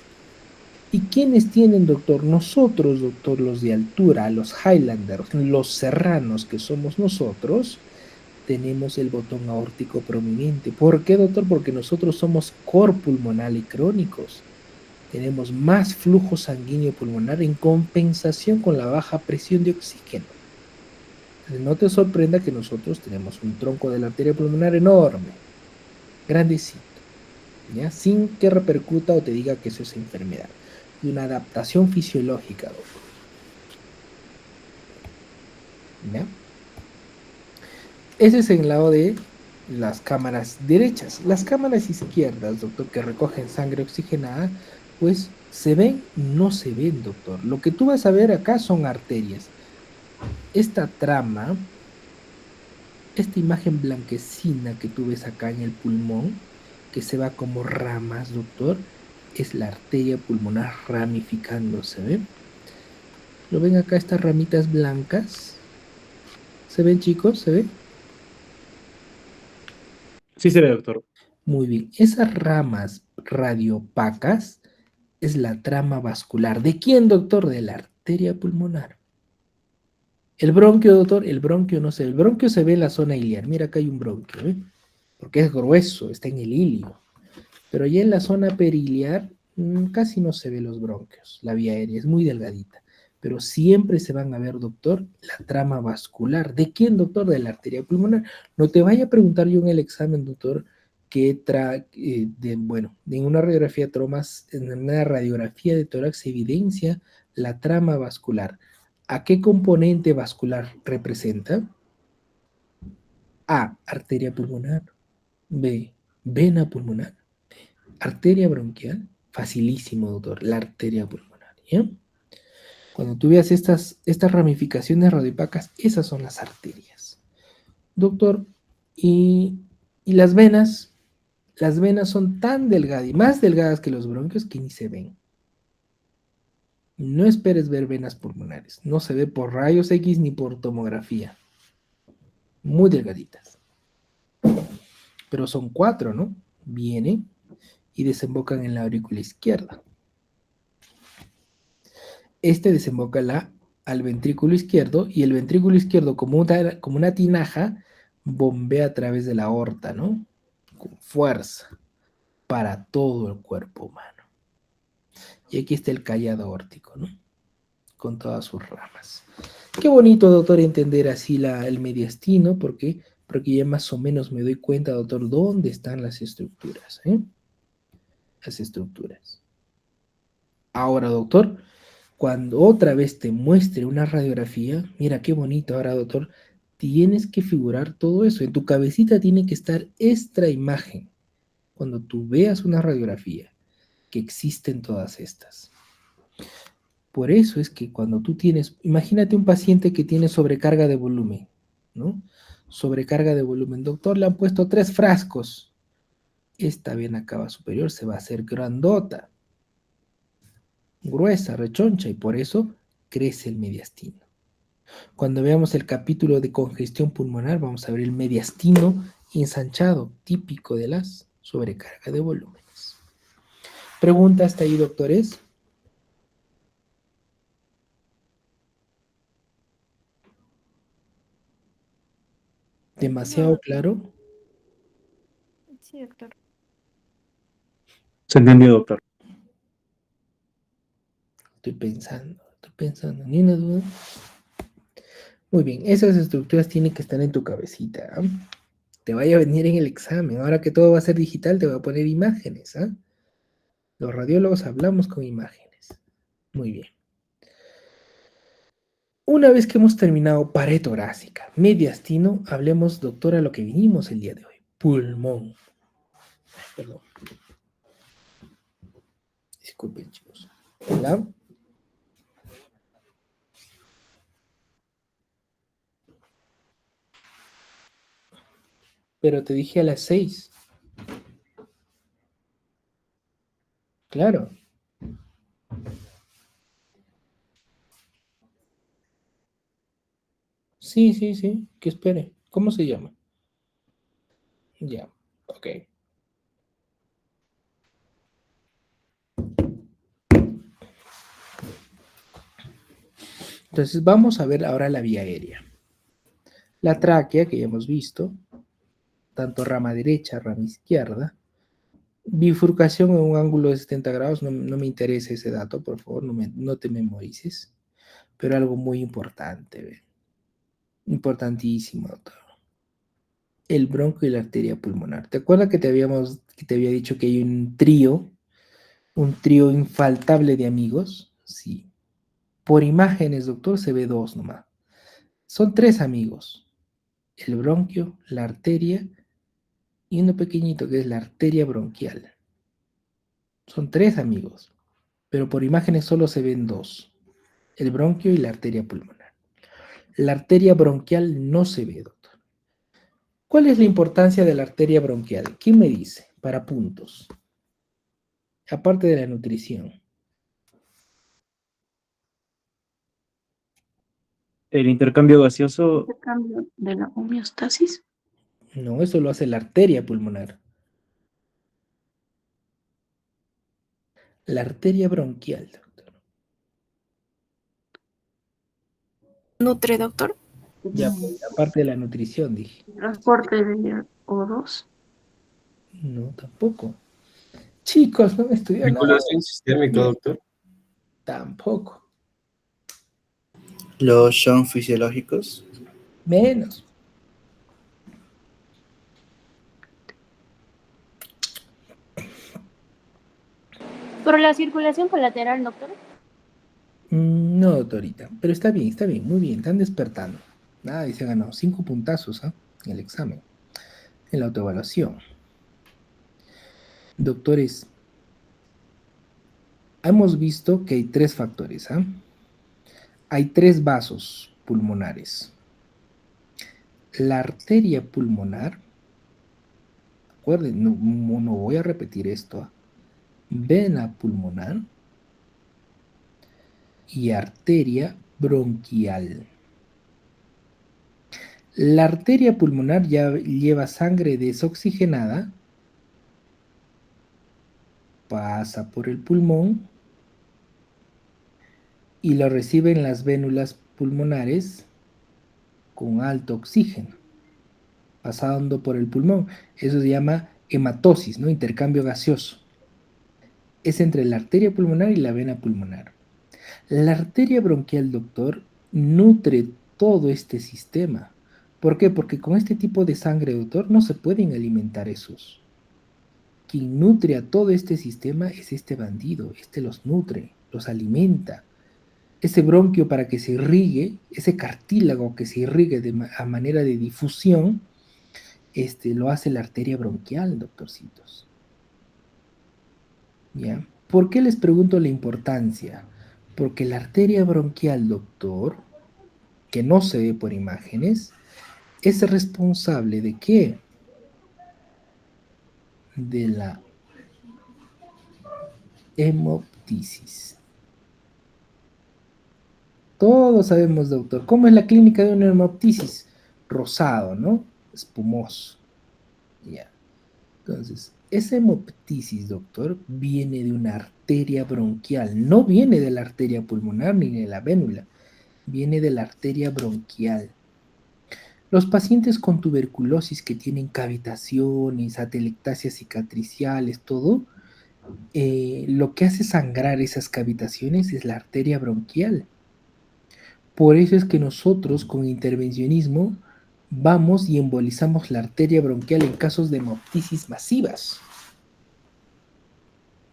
¿Y quiénes tienen, doctor? Nosotros, doctor, los de altura, los Highlanders, los serranos que somos nosotros, tenemos el botón aórtico prominente. ¿Por qué, doctor? Porque nosotros somos corpulmonal y crónicos. Tenemos más flujo sanguíneo pulmonar en compensación con la baja presión de oxígeno. Entonces, no te sorprenda que nosotros tenemos un tronco de la arteria pulmonar enorme, grandecito, ¿ya? Sin que repercuta o te diga que eso es enfermedad. Y una adaptación fisiológica, doctor. ¿Ya? Ese es el lado de las cámaras derechas. Las cámaras izquierdas, doctor, que recogen sangre oxigenada, pues se ven, no se ven, doctor. Lo que tú vas a ver acá son arterias. Esta trama, esta imagen blanquecina que tú ves acá en el pulmón, que se va como ramas, doctor, es la arteria pulmonar ramificándose, ¿ve? ¿Lo ven acá estas ramitas blancas? ¿Se ven, chicos? ¿Se ve? Sí se ve, doctor. Muy bien. Esas ramas radiopacas es la trama vascular. ¿De quién, doctor? De la arteria pulmonar. El bronquio, doctor, el bronquio no se ve. El bronquio se ve en la zona iliar. Mira, acá hay un bronquio, ¿eh? Porque es grueso, está en el ilio. Pero ya en la zona periliar casi no se ve los bronquios. La vía aérea es muy delgadita. Pero siempre se van a ver, doctor, la trama vascular. ¿De quién, doctor? De la arteria pulmonar. No te vaya a preguntar yo en el examen, doctor, bueno, en una radiografía de tromas, en una radiografía de tórax se evidencia la trama vascular. ¿A qué componente vascular representa? A, arteria pulmonar. B, vena pulmonar. Arteria bronquial. Facilísimo, doctor, la arteria pulmonar. ¿Ya? Cuando tú veas estas ramificaciones radiopacas, esas son las arterias. Doctor, y, y las venas son tan delgadas y más delgadas que los bronquios que ni se ven. No esperes ver venas pulmonares. No se ve por rayos X ni por tomografía. Muy delgaditas. Pero son cuatro, ¿no? Vienen y desembocan en la aurícula izquierda. Este desemboca al ventrículo izquierdo y el ventrículo izquierdo, como una tinaja, bombea a través de la aorta, ¿no? Con fuerza para todo el cuerpo humano. Y aquí está el callado aórtico, ¿no? Con todas sus ramas. Qué bonito, doctor, entender así el mediastino, porque ya más o menos me doy cuenta, doctor, dónde están las estructuras, ¿eh? Las estructuras. Ahora, doctor, cuando otra vez te muestre una radiografía, mira qué bonito ahora, doctor, tienes que figurar todo eso. En tu cabecita tiene que estar esta imagen. Cuando tú veas una radiografía, que existen todas estas. Por eso es que cuando tú tienes, imagínate un paciente que tiene sobrecarga de volumen, ¿no? Sobrecarga de volumen. Doctor, le han puesto 3 frascos. Esta vena cava superior se va a hacer grandota, gruesa, rechoncha, y por eso crece el mediastino. Cuando veamos el capítulo de congestión pulmonar, vamos a ver el mediastino ensanchado, típico de las sobrecarga de volúmenes. ¿Pregunta hasta ahí, doctores? No, ¿Demasiado doctor. claro? Sí, doctor. Se entendió, doctor. Estoy pensando, ni una duda. Muy bien, esas estructuras tienen que estar en tu cabecita. ¿Ah? Te vaya a venir en el examen. Ahora que todo va a ser digital, te voy a poner imágenes. ¿Ah? Los radiólogos hablamos con imágenes. Muy bien. Una vez que hemos terminado pared torácica, mediastino, hablemos, doctora, lo que vinimos el día de hoy. Pulmón. Perdón. Disculpen, chicos. Hola. Pero te dije a las 6. Claro. Sí, sí, sí. Que espere. ¿Cómo se llama? Ya. Ok. Entonces vamos a ver ahora la vía aérea. La tráquea, que ya hemos visto, tanto rama derecha, rama izquierda. Bifurcación en un ángulo de 70 grados, no me interesa ese dato, por favor, no te memorices. Pero algo muy importante, ¿ve? Importantísimo, doctor. El bronco y la arteria pulmonar. ¿Te acuerdas que te había dicho que hay un trío infaltable de amigos? Sí. Por imágenes, doctor, se ve dos nomás. Son 3 amigos. El bronquio, la arteria y uno pequeñito que es la arteria bronquial. Son 3 amigos, pero por imágenes solo se ven dos, el bronquio y la arteria pulmonar. La arteria bronquial no se ve, doctor. ¿Cuál es la importancia de la arteria bronquial? ¿Quién me dice? Para puntos. Aparte de la nutrición. El intercambio gaseoso, El cambio de la homeostasis. No, eso lo hace la arteria pulmonar. La arteria bronquial, doctor. ¿Nutre, doctor? Ya, pues, aparte de la nutrición, dije. Transporte de O2. No, tampoco. Chicos, no me estudian nada. Circulación sistémica, doctor. Tampoco. Los son fisiológicos. Menos. Por la circulación colateral, doctor. No, doctorita. Pero está bien, muy bien. Están despertando. Nada, y se ha ganado 5 puntazos, ¿ah? En el examen. En la autoevaluación. Doctores, hemos visto que hay 3 factores, ¿ah? Hay 3 vasos pulmonares. La arteria pulmonar, recuerden, no voy a repetir esto, ¿ah? Vena pulmonar y arteria bronquial. La arteria pulmonar ya lleva sangre desoxigenada, pasa por el pulmón y lo reciben las vénulas pulmonares con alto oxígeno, pasando por el pulmón. Eso se llama hematosis, ¿no? Intercambio gaseoso. Es entre la arteria pulmonar y la vena pulmonar. La arteria bronquial, doctor, nutre todo este sistema. ¿Por qué? Porque con este tipo de sangre, doctor, no se pueden alimentar esos. Quien nutre a todo este sistema es este bandido. Este los nutre, los alimenta. Ese bronquio para que se irrigue, ese cartílago que se irrigue a manera de difusión, lo hace la arteria bronquial, doctorcitos. ¿Ya? ¿Por qué les pregunto la importancia? Porque la arteria bronquial, doctor, que no se ve por imágenes, es responsable ¿de qué? De la hemoptisis. Todos sabemos, doctor, ¿cómo es la clínica de una hemoptisis? Rosado, ¿no? Espumoso. Ya. Entonces, esa hemoptisis, doctor, viene de una arteria bronquial. No viene de la arteria pulmonar ni de la vénula. Viene de la arteria bronquial. Los pacientes con tuberculosis que tienen cavitaciones, atelectasias cicatriciales, todo, lo que hace sangrar esas cavitaciones es la arteria bronquial. Por eso es que nosotros con intervencionismo vamos y embolizamos la arteria bronquial en casos de hemoptisis masivas.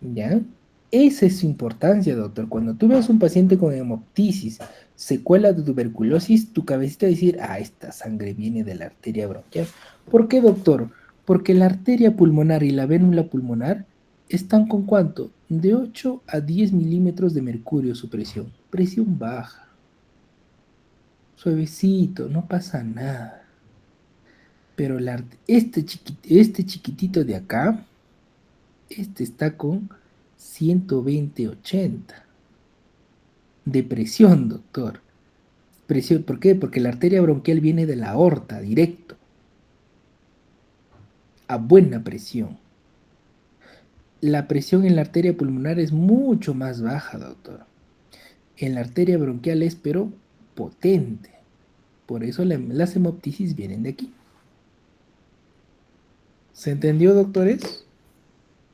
¿Ya? Esa es su importancia, doctor. Cuando tú ves un paciente con hemoptisis, secuela de tuberculosis, tu cabecita va a decir, esta sangre viene de la arteria bronquial. ¿Por qué, doctor? Porque la arteria pulmonar y la vénula pulmonar están con ¿cuánto? De 8 a 10 milímetros de mercurio su presión. Presión baja. Suavecito, no pasa nada. Pero este chiquitito de acá, está con 120/80 de presión, doctor. Presión, ¿por qué? Porque la arteria bronquial viene de la aorta, directo, a buena presión. La presión en la arteria pulmonar es mucho más baja, doctor. En la arteria bronquial es, pero potente. Por eso las hemoptisis vienen de aquí. ¿Se entendió, doctores?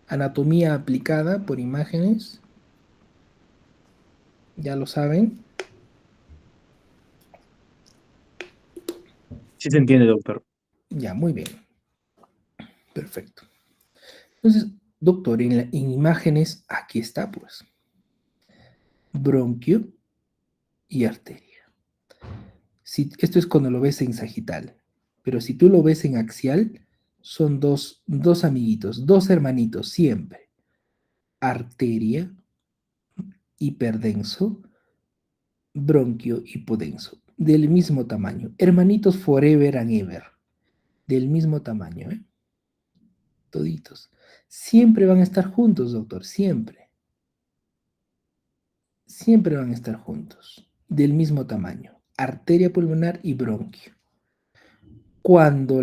Anatomía aplicada por imágenes. Ya lo saben. sí se entiende, doctor. Ya, muy bien. Perfecto. Entonces, doctor, en imágenes, aquí está, pues. Bronquio y arteria. Esto es cuando lo ves en sagital. Pero si tú lo ves en axial, son dos amiguitos, dos hermanitos, siempre. Arteria, hiperdenso, bronquio, hipodenso. Del mismo tamaño. Hermanitos forever and ever. Del mismo tamaño, ¿eh? Toditos. Siempre van a estar juntos, doctor, siempre. Siempre van a estar juntos, del mismo tamaño. arteria pulmonar y bronquio. Cuando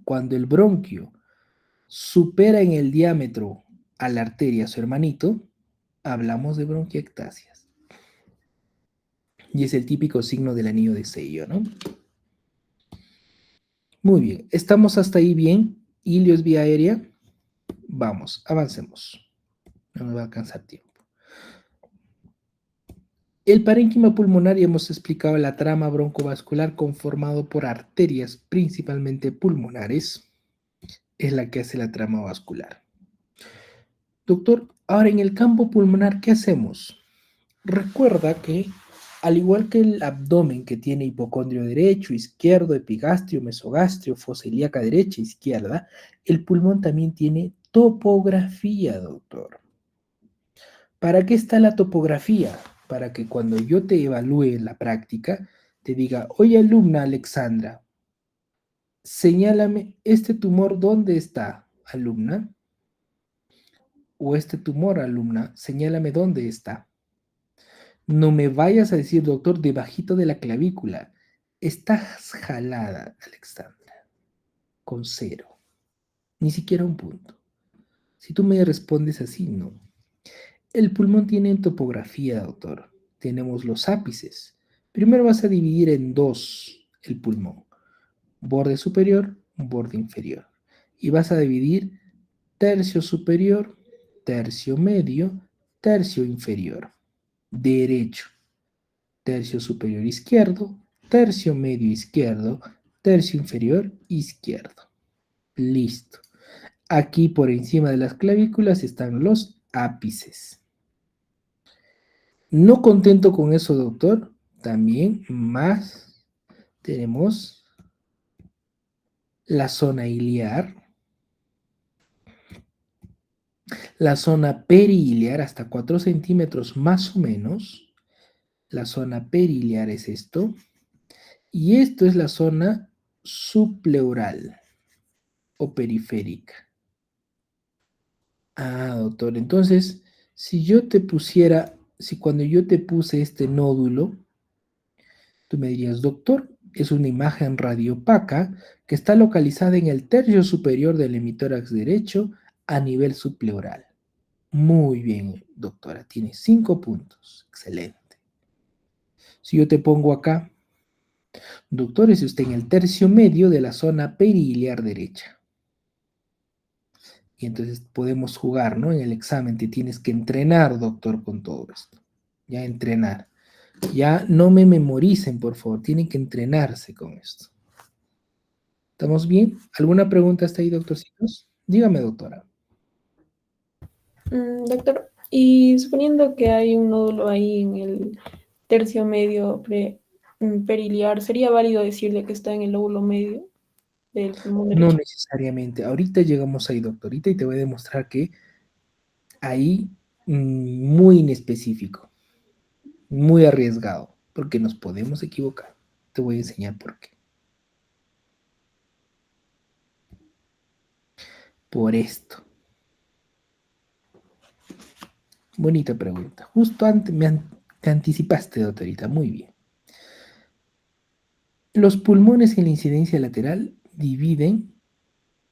cuando el bronquio supera en el diámetro a la arteria, su hermanito, hablamos de bronquiectasias. Y es el típico signo del anillo de sello, ¿no? Muy bien, ¿estamos hasta ahí bien? Ilios vía aérea. Vamos, avancemos. No me va a alcanzar tiempo. El parénquima pulmonar, ya hemos explicado la trama broncovascular conformado por arterias principalmente pulmonares, es la que hace la trama vascular. Doctor, ahora en el campo pulmonar, ¿qué hacemos? Recuerda que, al igual que el abdomen que tiene hipocondrio derecho, izquierdo, epigastrio, mesogastrio, fosa ilíaca derecha, izquierda, el pulmón también tiene topografía, doctor. ¿Para qué está la topografía? Para que cuando yo te evalúe en la práctica, te diga, oye alumna Alexandra, señálame este tumor, ¿dónde está, alumna? O este tumor, alumna, señálame dónde está. No me vayas a decir, doctor, debajito de la clavícula. Estás jalada, Alexandra, con 0. Ni siquiera un punto. Si tú me respondes así, no. El pulmón tiene topografía, doctor. Tenemos los ápices. Primero vas a dividir en 2 el pulmón. Borde superior, borde inferior. Y vas a dividir tercio superior, tercio medio, tercio inferior. Derecho. Tercio superior izquierdo, tercio medio izquierdo, tercio inferior izquierdo. Listo. Aquí por encima de las clavículas están los ápices. No contento con eso, doctor, también más tenemos la zona iliar, la zona periliar hasta 4 centímetros más o menos. La zona periliar es esto. Y esto es la zona subpleural o periférica. Ah, doctor, entonces, si cuando yo te puse este nódulo, tú me dirías, doctor, es una imagen radiopaca que está localizada en el tercio superior del hemitórax derecho a nivel subpleural. Muy bien, doctora, tiene 5 puntos. Excelente. Si yo te pongo acá, doctor, es usted en el tercio medio de la zona periliar derecha. Y entonces podemos jugar, ¿no? En el examen te tienes que entrenar, doctor, con todo esto. Ya entrenar. Ya no me memoricen, por favor. Tienen que entrenarse con esto. ¿Estamos bien? ¿Alguna pregunta hasta ahí, doctorcitos? Dígame, doctora. Doctor, y suponiendo que hay un nódulo ahí en el tercio medio periliar, ¿sería válido decirle que está en el lóbulo medio del pulmón No derecho? necesariamente. Ahorita llegamos ahí, doctorita, y te voy a demostrar que ahí muy inespecífico, muy arriesgado, porque nos podemos equivocar. Te voy a enseñar por qué. Por esto. Bonita pregunta. Justo antes te anticipaste, doctorita. Muy bien. Los pulmones en la incidencia lateral dividen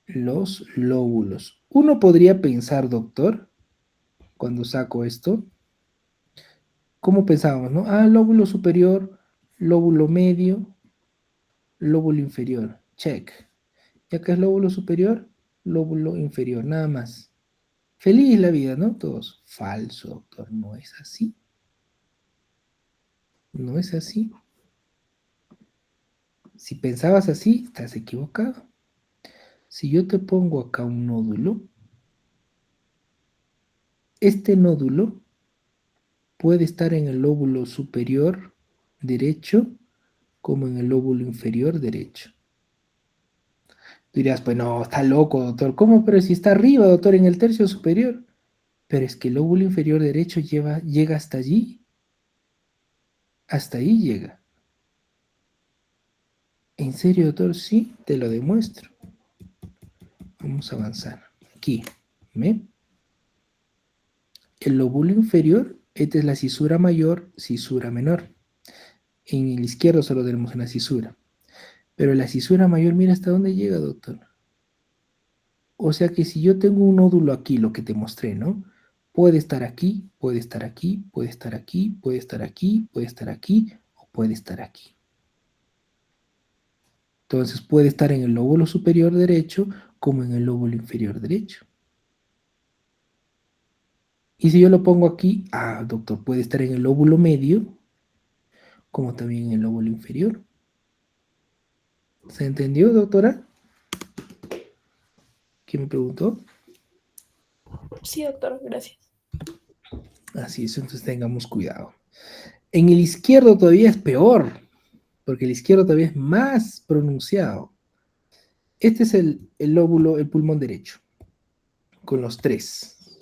los lóbulos. Uno podría pensar, doctor, cuando saco esto, ¿cómo pensábamos, no? Ah, lóbulo superior, lóbulo medio, lóbulo inferior. Check. Y acá es lóbulo superior, lóbulo inferior, nada más. Feliz la vida, ¿no? Todos. Falso, doctor, no es así. No es así. Si pensabas así, estás equivocado. Si yo te pongo acá un nódulo, este nódulo puede estar en el lóbulo superior derecho como en el lóbulo inferior derecho. Dirías, pues no, está loco, doctor. ¿Cómo? Pero si está arriba, doctor, en el tercio superior. Pero es que el lóbulo inferior derecho llega hasta allí. Hasta ahí llega. ¿En serio, doctor? Sí, te lo demuestro. Vamos a avanzar. Aquí, ¿ve? El lóbulo inferior, esta es la cisura mayor, cisura menor. En el izquierdo solo tenemos una cisura. Pero la cisura mayor, mira hasta dónde llega, doctor. O sea que si yo tengo un nódulo aquí, lo que te mostré, ¿no? Puede estar aquí, puede estar aquí, puede estar aquí, puede estar aquí, puede estar aquí, o puede estar aquí. Entonces puede estar en el lóbulo superior derecho como en el lóbulo inferior derecho. Y si yo lo pongo aquí, doctor, puede estar en el lóbulo medio como también en el lóbulo inferior. ¿Se entendió, doctora? ¿Quién me preguntó? Sí, doctor, gracias. Así es, entonces tengamos cuidado. En el izquierdo todavía es peor, porque el izquierdo todavía es más pronunciado. Este es el lóbulo, el pulmón derecho, con los tres.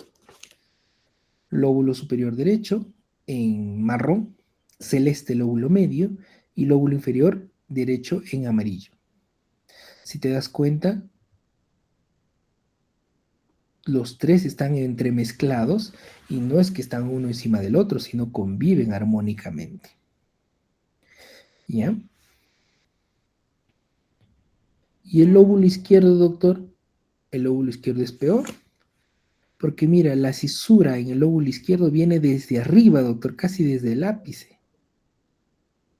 Lóbulo superior derecho, en marrón, celeste lóbulo medio, y lóbulo inferior derecho en amarillo. Si te das cuenta, los tres están entremezclados y no es que están uno encima del otro, sino conviven armónicamente. ¿Ya? Y el lóbulo izquierdo, doctor, el lóbulo izquierdo es peor. Porque mira, la cisura en el lóbulo izquierdo viene desde arriba, doctor, casi desde el ápice.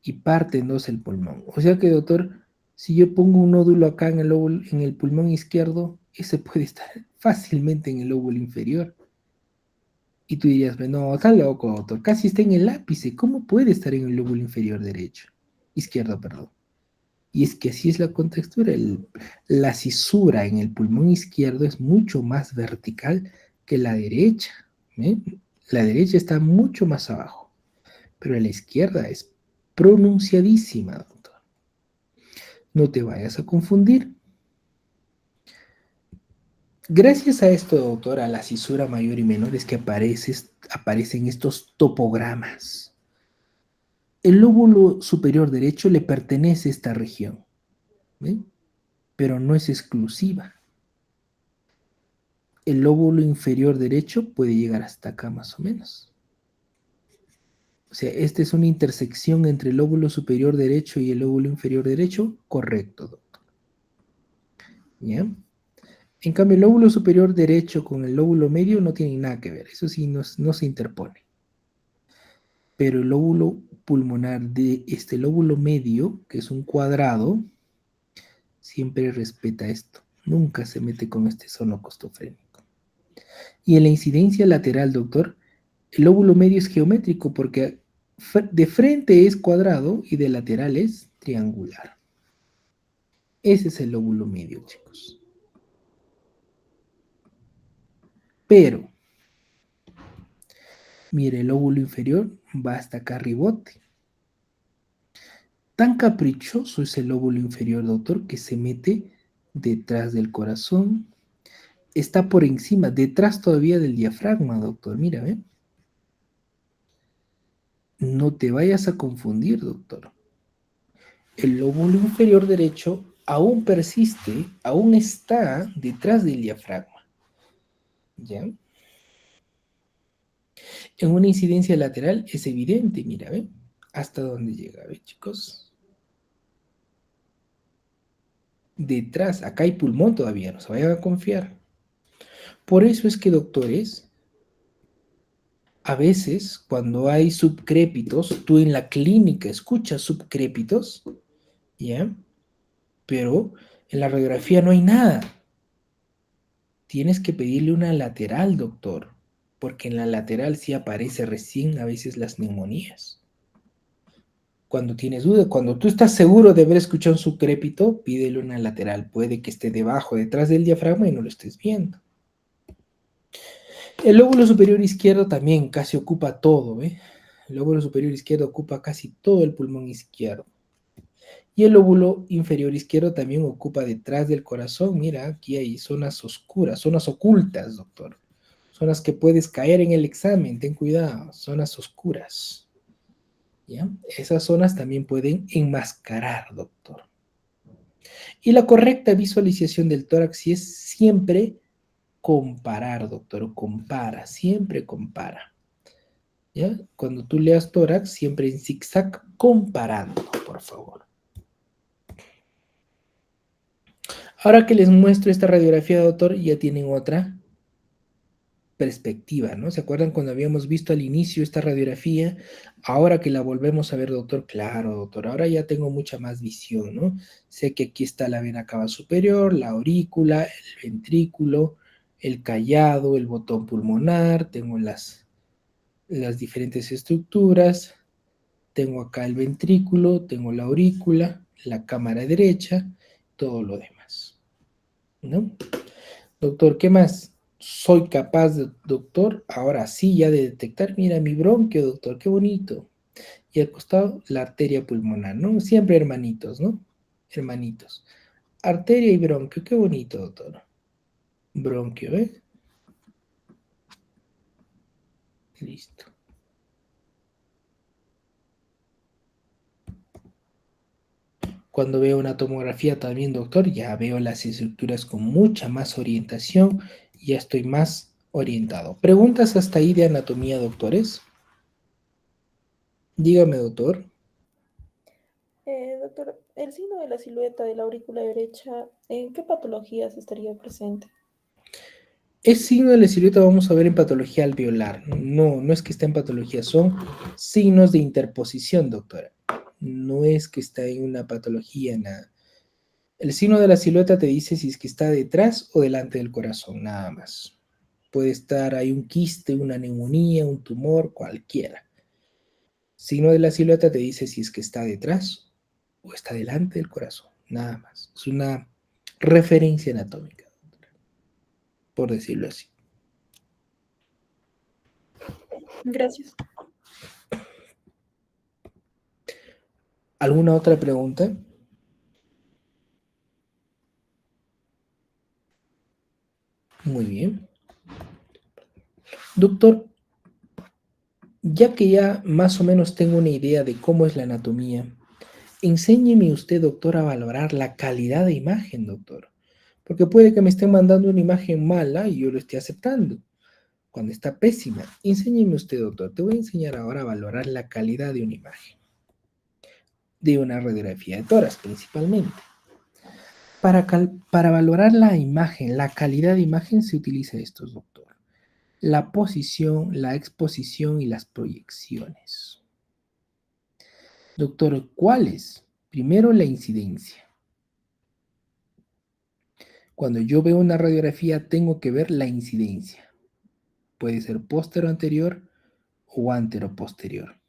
Y parte en dos el pulmón. O sea que, doctor, si yo pongo un nódulo acá en en el pulmón izquierdo, ese puede estar fácilmente en el lóbulo inferior. Y tú dirías, no, está loco, doctor, casi está en el ápice. ¿Cómo puede estar en el lóbulo inferior derecho? Izquierdo, perdón. Y es que así es la contextura. La cisura en el pulmón izquierdo es mucho más vertical que la derecha. ¿Eh? La derecha está mucho más abajo, pero la izquierda es pronunciadísima, doctor. No te vayas a confundir. Gracias a esto, doctor, a la cisura mayor y menor es que aparecen estos topogramas. El lóbulo superior derecho le pertenece a esta región, ¿eh? Pero no es exclusiva. El lóbulo inferior derecho puede llegar hasta acá más o menos. O sea, esta es una intersección entre el lóbulo superior derecho y el lóbulo inferior derecho. Correcto, doctor. ¿Ya? En cambio, el lóbulo superior derecho con el lóbulo medio no tienen nada que ver. Eso sí, no se interpone. Pero el lóbulo pulmonar de este lóbulo medio, que es un cuadrado, siempre respeta esto. Nunca se mete con este sono costofrénico. Y en la incidencia lateral, doctor, el lóbulo medio es geométrico porque de frente es cuadrado y de lateral es triangular. Ese es el lóbulo medio, chicos. Pero, mire, el lóbulo inferior va hasta acá arribote. Tan caprichoso es el lóbulo inferior, doctor, que se mete detrás del corazón. Está por encima, detrás todavía del diafragma, doctor. Mira, ¿ven? No te vayas a confundir, doctor. El lóbulo inferior derecho aún persiste, aún está detrás del diafragma. ¿Ya? En una incidencia lateral es evidente, mira, ¿ven? ¿Hasta dónde llega, ¿ven, chicos? Detrás, acá hay pulmón todavía, no se vayan a confiar. Por eso es que, doctores, a veces cuando hay subcrépitos, tú en la clínica escuchas subcrépitos, ¿ya? Pero en la radiografía no hay nada. Tienes que pedirle una lateral, doctor, porque en la lateral sí aparece recién a veces las neumonías. Cuando tienes duda, cuando tú estás seguro de haber escuchado un subcrépito, pídele una lateral. Puede que esté debajo, detrás del diafragma y no lo estés viendo. El lóbulo superior izquierdo también casi ocupa todo, ¿eh? El lóbulo superior izquierdo ocupa casi todo el pulmón izquierdo. Y el lóbulo inferior izquierdo también ocupa detrás del corazón. Mira, aquí hay zonas oscuras, zonas ocultas, doctor. Zonas que puedes caer en el examen, ten cuidado, zonas oscuras. ¿Ya? Esas zonas también pueden enmascarar, doctor. Y la correcta visualización del tórax sí es siempre comparar, doctor, compara, siempre compara. ¿Ya? Cuando tú leas tórax, siempre en zigzag, comparando, por favor. Ahora que les muestro esta radiografía, doctor, ya tienen otra perspectiva, ¿no? ¿Se acuerdan cuando habíamos visto al inicio esta radiografía? Ahora que la volvemos a ver, doctor, claro, doctor, ahora ya tengo mucha más visión, ¿no? Sé que aquí está la vena cava superior, la aurícula, el ventrículo, el callado, el botón pulmonar, tengo las diferentes estructuras, tengo acá el ventrículo, tengo la aurícula, la cámara derecha, todo lo demás, ¿no? Doctor, ¿qué más? Soy capaz, doctor, ahora sí ya de detectar, mira mi bronquio, doctor, qué bonito. Y al costado, la arteria pulmonar, ¿no? Siempre hermanitos, ¿no? Hermanitos. Arteria y bronquio, qué bonito, doctor. Bronquio, ¿eh? Listo. Cuando veo una tomografía también, doctor, ya veo las estructuras con mucha más orientación, ya estoy más orientado. ¿Preguntas hasta ahí de anatomía, doctores? Dígame, doctor. Doctor, el signo de la silueta de la aurícula derecha, ¿en qué patologías estaría presente? Es signo de la silueta, vamos a ver en patología alveolar. No, no es que está en patología, son signos de interposición, doctora. No es que está en una patología, nada. El signo de la silueta te dice si es que está detrás o delante del corazón, nada más. Puede estar ahí un quiste, una neumonía, un tumor, cualquiera. Signo de la silueta te dice si es que está detrás o está delante del corazón, nada más. Es una referencia anatómica, por decirlo así. Gracias. ¿Alguna otra pregunta? Muy bien. Doctor, ya que ya más o menos tengo una idea de cómo es la anatomía, enséñeme usted, doctor, a valorar la calidad de imagen, doctor. Porque puede que me estén mandando una imagen mala y yo lo esté aceptando, cuando está pésima. Enséñeme usted, doctor. Te voy a enseñar ahora a valorar la calidad de una imagen, de una radiografía de tórax principalmente. Para valorar la imagen, la calidad de imagen, se utiliza esto, doctor. La posición, la exposición y las proyecciones. Doctor, ¿cuáles? Primero, la incidencia. Cuando yo veo una radiografía, tengo que ver la incidencia. Puede ser póstero anterior o antero posterior,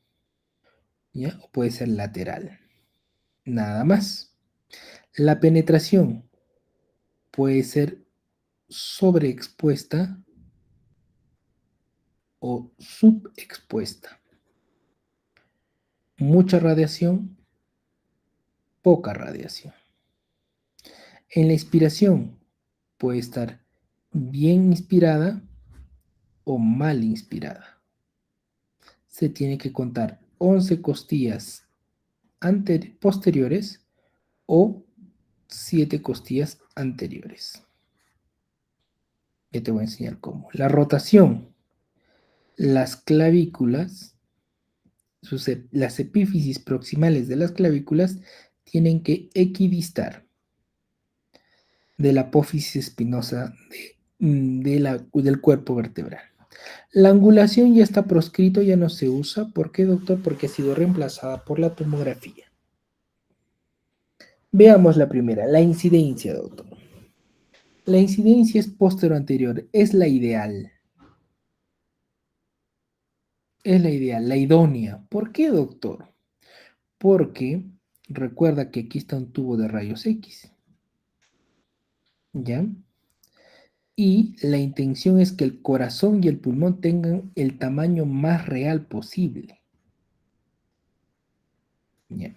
¿ya? O puede ser lateral. Nada más. La penetración puede ser sobreexpuesta o subexpuesta. Mucha radiación, poca radiación. En la inspiración puede estar bien inspirada o mal inspirada. Se tiene que contar 11 costillas posteriores o 7 costillas anteriores. Ya te voy a enseñar cómo. La rotación. Las clavículas, las epífisis proximales de las clavículas tienen que equidistar de la apófisis espinosa del cuerpo vertebral. La angulación ya está proscrito, ya no se usa. ¿Por qué, doctor? Porque ha sido reemplazada por la tomografía. Veamos la primera, la incidencia, doctor. La incidencia es póstero anterior, es la ideal. Es la ideal, la idónea. ¿Por qué, doctor? Porque recuerda que aquí está un tubo de rayos X. ¿Ya? Y la intención es que el corazón y el pulmón tengan el tamaño más real posible. ¿Ya?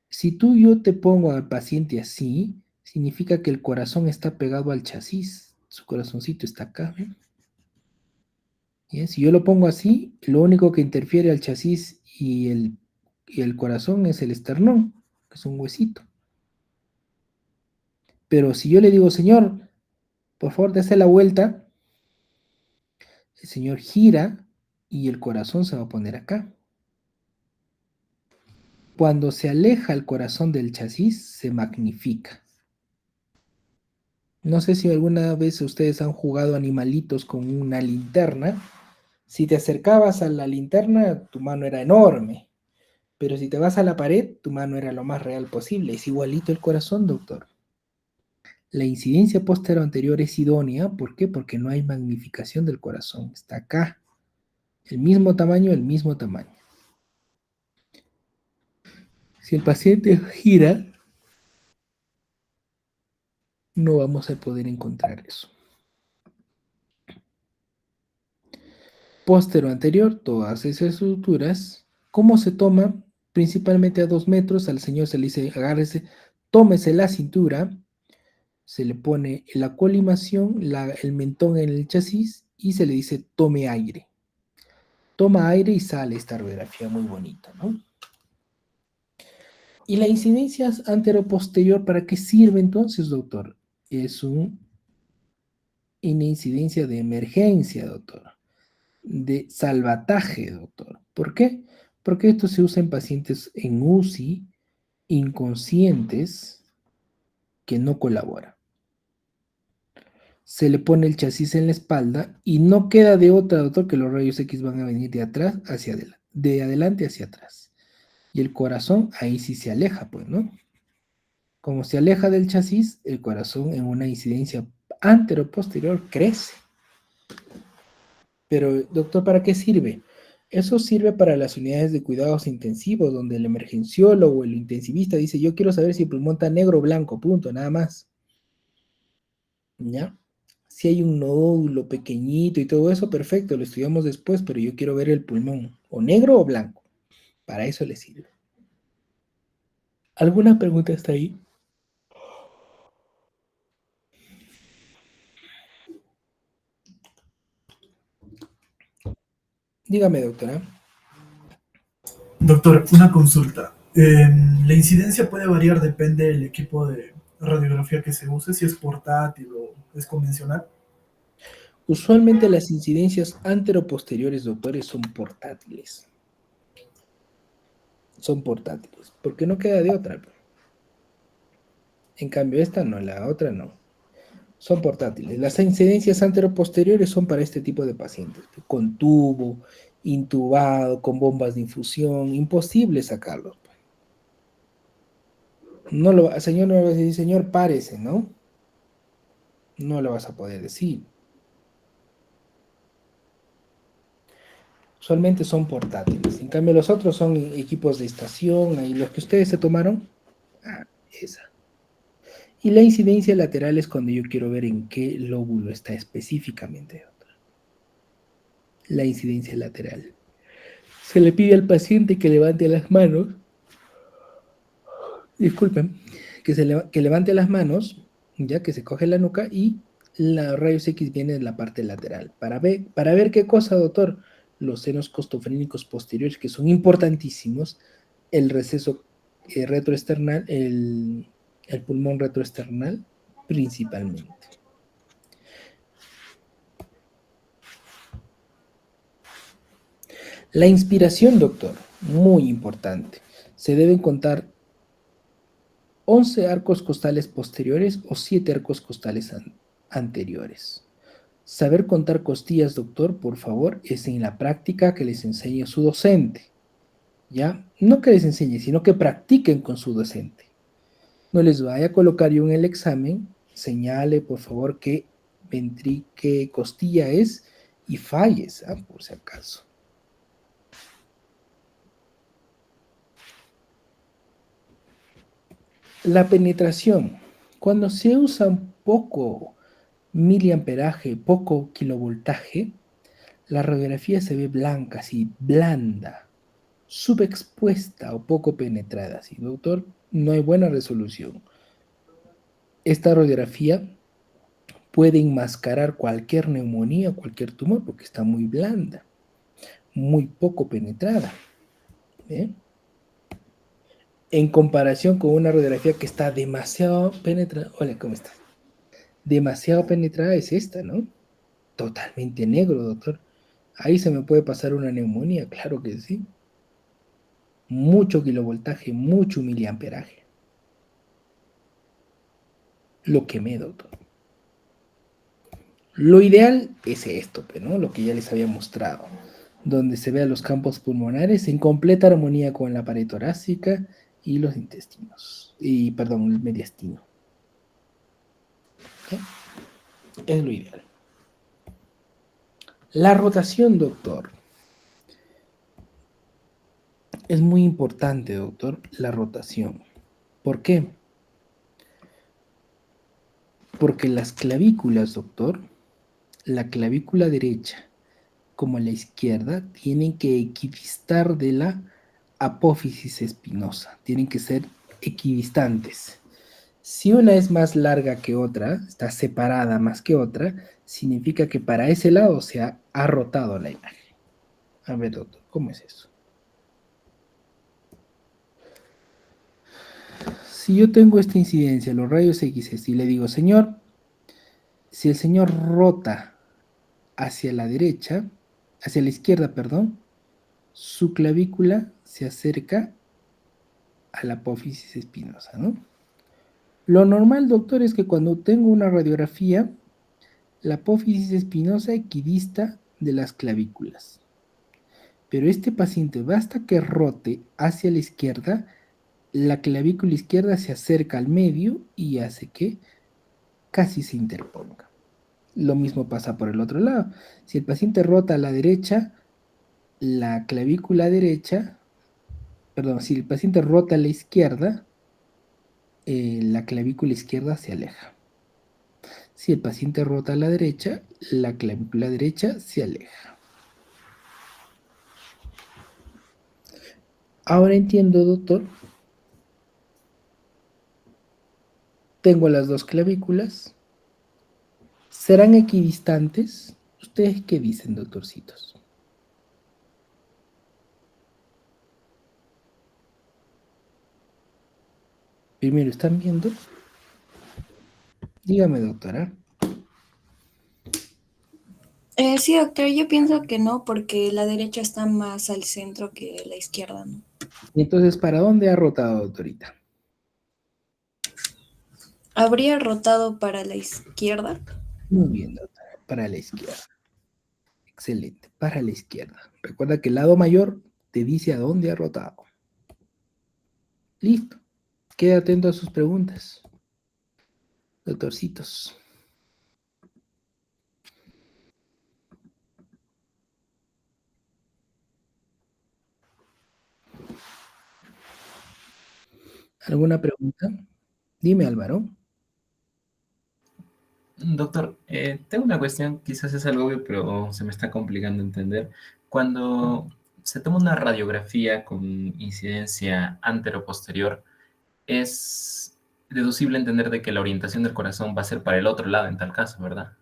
Si yo te pongo al paciente así, significa que el corazón está pegado al chasis. Su corazoncito está acá. ¿Ven? ¿Ya? Si yo lo pongo así, lo único que interfiere al chasis y el corazón es el esternón, que es un huesito. Pero si yo le digo, señor, por favor, dése la vuelta, el señor gira y el corazón se va a poner acá. Cuando se aleja el corazón del chasis, se magnifica. No sé si alguna vez ustedes han jugado animalitos con una linterna. Si te acercabas a la linterna, tu mano era enorme. Pero si te vas a la pared, tu mano era lo más real posible. Es igualito el corazón, doctor. La incidencia posterior-anterior es idónea. ¿Por qué? Porque no hay magnificación del corazón. Está acá. El mismo tamaño, el mismo tamaño. Si el paciente gira, no vamos a poder encontrar eso. Posterior-anterior, todas esas estructuras. ¿Cómo se toma? Principalmente a 2 metros. Al señor se le dice, agárrese, tómese la cintura. Se le pone la colimación, el mentón en el chasis y se le dice tome aire. Toma aire y sale esta radiografía muy bonita, ¿no? ¿Y la incidencia anteroposterior para qué sirve entonces, doctor? Es una incidencia de emergencia, doctor. De salvataje, doctor. ¿Por qué? Porque esto se usa en pacientes en UCI inconscientes que no colaboran. Se le pone el chasis en la espalda y no queda de otra, doctor, que los rayos X van a venir de atrás hacia adelante, de adelante hacia atrás. Y el corazón ahí sí se aleja, pues, ¿no? Como se aleja del chasis, el corazón en una incidencia anteroposterior crece. Pero, doctor, ¿para qué sirve? Eso sirve para las unidades de cuidados intensivos, donde el emergenciólogo o el intensivista dice, yo quiero saber si el pulmón está negro o blanco, punto, nada más. ¿Ya? Si hay un nódulo pequeñito y todo eso, perfecto, lo estudiamos después, pero yo quiero ver el pulmón, o negro o blanco. Para eso le sirve. ¿Alguna pregunta hasta ahí? Dígame, doctora. Doctor, una consulta. La incidencia puede variar, depende del equipo de radiografía que se use, si es portátil o es convencional. Usualmente las incidencias anteroposteriores, doctores, son portátiles. Son portátiles, porque no queda de otra. En cambio, esta no, la otra no. Son portátiles. Las incidencias anteroposteriores son para este tipo de pacientes, con tubo, intubado, con bombas de infusión, imposible sacarlos. No lo, señor, no le vas a decir, señor, párese, ¿no? No lo vas a poder decir. Usualmente son portátiles. En cambio, los otros son equipos de estación, ahí los que ustedes se tomaron, esa. Y la incidencia lateral es cuando yo quiero ver en qué lóbulo está específicamente. La incidencia lateral. Se le pide al paciente que levante las manos, disculpen, que levante las manos, ya que se coge la nuca y la rayos X viene de la parte lateral. Para ver qué cosa, doctor, los senos costofrénicos posteriores, que son importantísimos, el receso retroesternal, el pulmón retroesternal, principalmente. La inspiración, doctor, muy importante. Se deben contar 11 arcos costales posteriores o 7 arcos costales anteriores. Saber contar costillas, doctor, por favor, es en la práctica que les enseñe su docente. ¿Ya? No que les enseñe, sino que practiquen con su docente. No les vaya a colocar yo en el examen, señale, por favor, qué costilla es y falles, por si acaso. La penetración. Cuando se usa un poco miliamperaje, poco kilovoltaje, la radiografía se ve blanca, así, blanda, subexpuesta o poco penetrada. Así, doctor, no hay buena resolución. Esta radiografía puede enmascarar cualquier neumonía o cualquier tumor porque está muy blanda, muy poco penetrada. ¿Eh? En comparación con una radiografía que está demasiado penetrada. Hola, ¿cómo estás? Demasiado penetrada es esta, ¿no? Totalmente negro, doctor. Ahí se me puede pasar una neumonía, claro que sí. Mucho kilovoltaje, mucho miliamperaje. Lo quemé, doctor. Lo ideal es esto, ¿no? Lo que ya les había mostrado, donde se vean los campos pulmonares en completa armonía con la pared torácica y los intestinos, y perdón, el mediastino. ¿Ok? Es lo ideal. La rotación, doctor. Es muy importante, doctor, la rotación. ¿Por qué? Porque las clavículas, doctor, la clavícula derecha como la izquierda tienen que equidistar de la apófisis espinosa, tienen que ser equidistantes. Si una es más larga que otra, está separada más que otra, significa que para ese lado se ha rotado la imagen. A ver, doctor, ¿cómo es eso? Si yo tengo esta incidencia, los rayos X, y le digo, señor, si el señor rota hacia la derecha, hacia la izquierda, perdón, su clavícula se acerca a la apófisis espinosa, ¿no? Lo normal, doctor, es que cuando tengo una radiografía, la apófisis espinosa equidista de las clavículas. Pero este paciente, basta que rote hacia la izquierda, la clavícula izquierda se acerca al medio y hace que casi se interponga. Lo mismo pasa por el otro lado. Si el paciente rota a la derecha, la clavícula derecha, perdón, si el paciente rota a la izquierda, la clavícula izquierda se aleja. Si el paciente rota a la derecha, la clavícula derecha se aleja. Ahora entiendo, doctor. Tengo las dos clavículas. ¿Serán equidistantes? ¿Ustedes qué dicen, doctorcitos? Primero, ¿están viendo? Dígame, doctora. Sí, doctor, yo pienso que no, porque la derecha está más al centro que la izquierda, ¿no? Y entonces, ¿para dónde ha rotado, doctorita? ¿Habría rotado para la izquierda? Muy bien, doctora. Para la izquierda. Excelente. Para la izquierda. Recuerda que el lado mayor te dice a dónde ha rotado. Listo. Queda atento a sus preguntas, doctorcitos. ¿Alguna pregunta? Dime, Álvaro. Doctor, tengo una cuestión, quizás es algo obvio, pero se me está complicando entender. Cuando se toma una radiografía con incidencia antero-posterior, es deducible entender de que la orientación del corazón va a ser para el otro lado en tal caso, ¿verdad?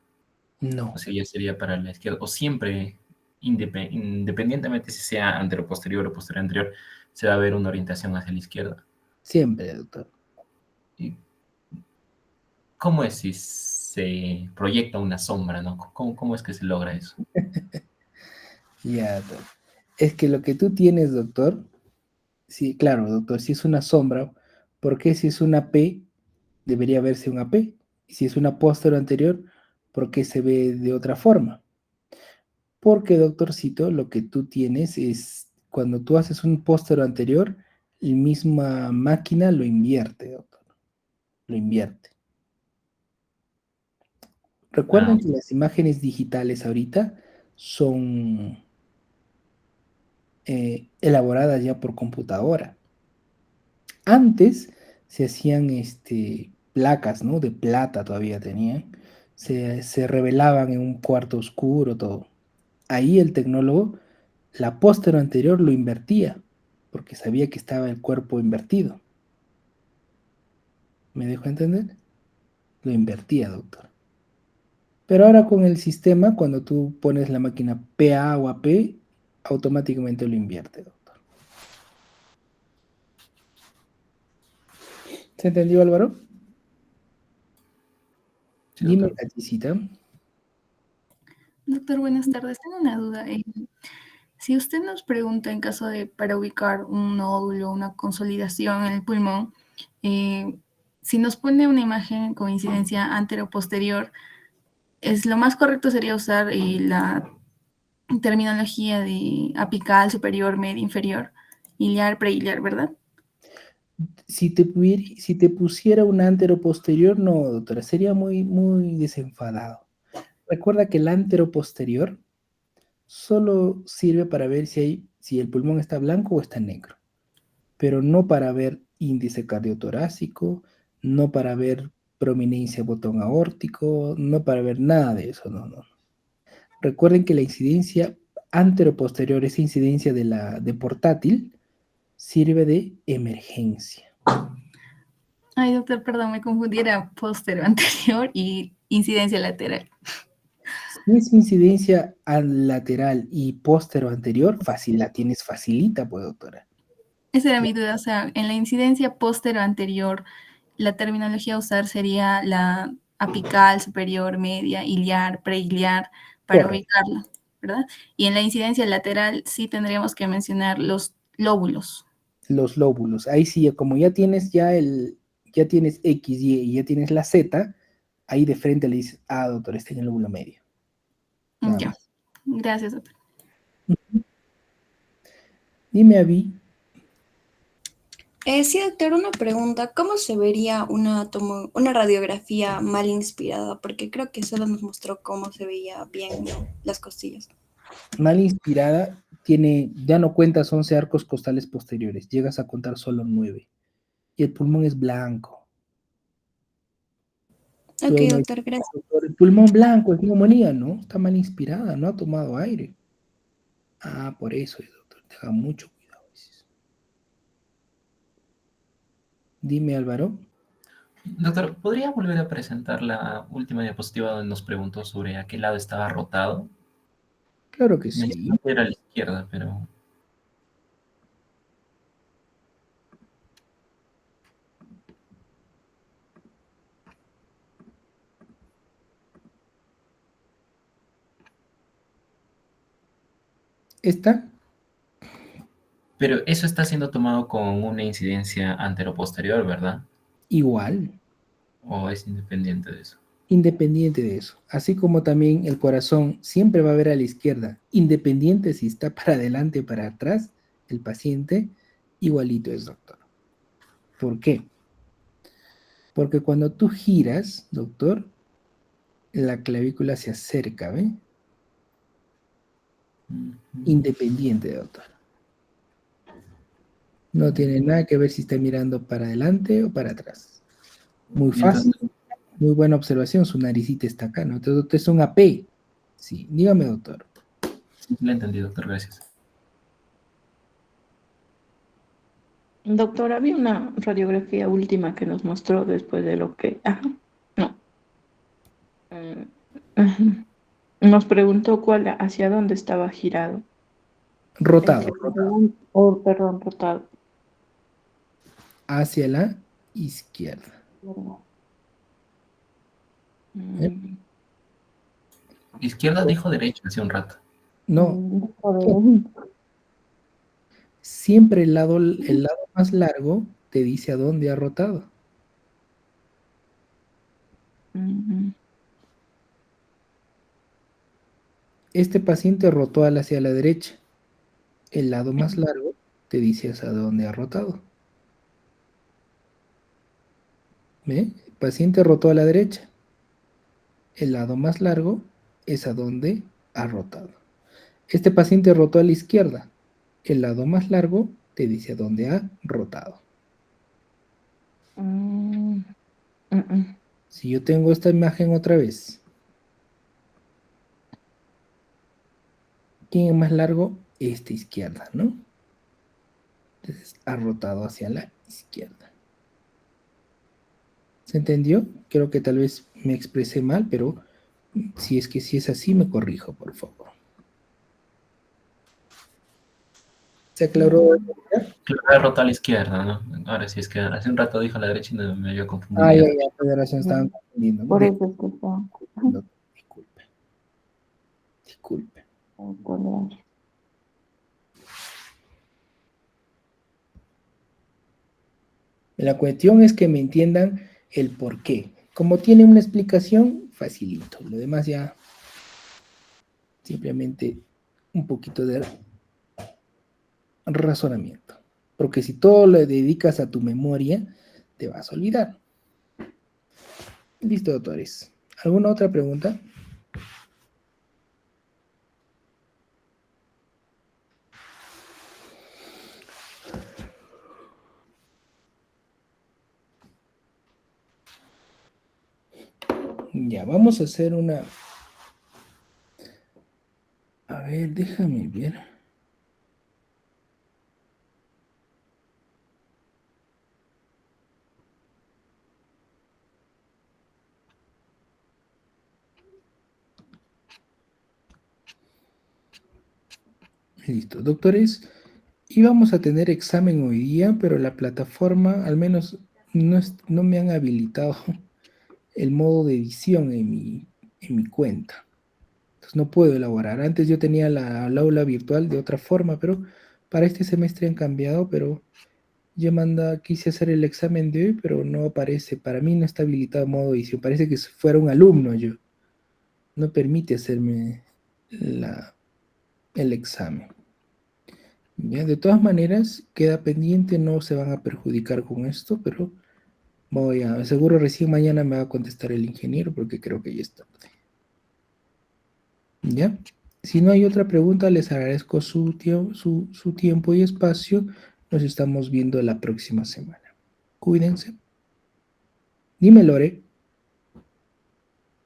O No, sea, ya sería para la izquierda, o siempre, independientemente si sea antero-posterior o posterior-anterior, se va a ver una orientación hacia la izquierda. siempre, doctor. ¿Y cómo es si se proyecta una sombra, ¿no? ¿Cómo es que se logra eso? Ya, doctor. Es que lo que tú tienes, doctor, sí, claro, doctor, si es una sombra, ¿por qué si es una P debería verse una P? Y si es una póstero anterior, ¿por qué se ve de otra forma? Porque, doctorcito, lo que tú tienes es, cuando tú haces un póstero anterior, la misma máquina lo invierte, doctor, lo invierte. Ah, Recuerden que las imágenes digitales ahorita son elaboradas ya por computadora. Antes se hacían placas, ¿no? De plata todavía tenían. Se revelaban en un cuarto oscuro, todo. Ahí el tecnólogo, la póstero anterior lo invertía, porque sabía que estaba el cuerpo invertido. ¿Me dejo entender? Lo invertía, doctor. Pero ahora con el sistema, cuando tú pones la máquina PA o AP, automáticamente lo invierte, doctor. ¿Se entendió, Álvaro? sí, Dime, doctor. Caticita. Doctor, buenas tardes. Tengo una duda. Si usted nos pregunta en caso de para ubicar un nódulo, una consolidación en el pulmón, eh, si nos pone una imagen con incidencia antero-posterior, lo más correcto sería usar la terminología de apical, superior, media, inferior, iliar, preiliar, ¿verdad? Si te pusiera un antero-posterior, no, doctora, sería muy, muy desenfadado. Recuerda que el antero-posterior solo sirve para ver si el pulmón está blanco o está negro, pero no para ver índice cardiotorácico, no para ver prominencia botón aórtico, no para ver nada de eso, no, no. Recuerden que la incidencia anteroposterior, esa incidencia de portátil, sirve de emergencia. Ay, doctor, perdón, me confundí, era póstero anterior y incidencia lateral. Si es incidencia lateral y póstero anterior, fácil, la tienes facilita, pues, doctora. Esa era mi duda, o sea, en la incidencia póstero anterior, la terminología a usar sería la apical, superior, media, iliar, preiliar, para Correcto. ubicarla, ¿verdad? Y en la incidencia lateral sí tendríamos que mencionar los lóbulos. Los lóbulos. Ahí sí, como ya tienes ya tienes X, Y ya tienes la Z, ahí de frente le dices, doctor, está en el lóbulo medio. Nada Ya, más. gracias, doctor. Dime, Avi. Sí, doctor, una pregunta. ¿Cómo se vería una radiografía mal inspirada? Porque creo que solo nos mostró cómo se veía bien, ¿no?, las costillas. Mal inspirada, ya no cuentas 11 arcos costales posteriores, llegas a contar solo 9. Y el pulmón es blanco. Ok, Luego, doctor, gracias. doctor, el pulmón blanco es neumonía, ¿no? Está mal inspirada, no ha tomado aire. Por eso, doctor, tenga mucho cuidado. Dime, Álvaro. Doctor, ¿podría volver a presentar la última diapositiva donde nos preguntó sobre a qué lado estaba rotado? Claro que Me sí. dijo que era a la izquierda, pero... ¿Esta? Pero eso está siendo tomado con una incidencia antero-posterior, ¿verdad? Igual, ¿O es independiente de eso? independiente de eso. Así como también el corazón siempre va a ver a la izquierda, independiente si está para adelante o para atrás, el paciente igualito es, doctor. ¿Por qué? Porque cuando tú giras, doctor, la clavícula se acerca, ¿ve? Independiente, doctor. No tiene nada que ver si está mirando para adelante o para atrás. Muy fácil, muy buena observación, su naricita está acá, ¿no? Entonces, doctor, es un AP. Sí, dígame, doctor. Sí, lo entendí, doctor, gracias. Doctor, había una radiografía última que nos mostró después de lo que... Ajá, no. Ajá. Nos preguntó hacia dónde estaba girado. Rotado, Perdón, rotado. hacia la izquierda. Izquierda dijo derecha hace un rato. No, siempre el lado más largo te dice a dónde ha rotado. Este paciente rotó hacia la derecha. El lado más largo te dice hacia dónde ha rotado. ¿Ve? El paciente rotó a la derecha. El lado más largo es a donde ha rotado. Este paciente rotó a la izquierda. El lado más largo te dice a dónde ha rotado. Si yo tengo esta imagen otra vez, ¿quién es más largo? Esta izquierda, ¿no? Entonces ha rotado hacia la izquierda. ¿Se entendió? Creo que tal vez me expresé mal, pero si es así, me corrijo, por favor. ¿Se aclaró? Claro, rotado a la izquierda, ¿no? Ahora sí, es que hace un rato dijo a la derecha y me había confundido. Ya, Federación, estaban confundiendo. Por eso es que está... Disculpe. Disculpe. La cuestión es que me entiendan el por qué. Como tiene una explicación, facilito. Lo demás ya simplemente un poquito de razonamiento. Porque si todo lo dedicas a tu memoria, te vas a olvidar. Listo, doctores. ¿Alguna otra pregunta? Ya, vamos a hacer una... A ver, déjame ver. Listo, doctores. Íbamos a tener examen hoy día, pero la plataforma, al menos no me han habilitado el modo de edición en mi cuenta. Entonces no puedo elaborar. Antes yo tenía el aula virtual de otra forma, pero para este semestre han cambiado, pero yo quise hacer el examen de hoy, pero no aparece. Para mí no está habilitado el modo de edición. Parece que si fuera un alumno yo. No permite hacerme el examen. Ya, de todas maneras, queda pendiente, no se van a perjudicar con esto, pero seguro recién mañana me va a contestar el ingeniero porque creo que ya está. ¿Ya? Si no hay otra pregunta, les agradezco su tiempo y espacio. Nos estamos viendo la próxima semana. Cuídense. Dime, Lore.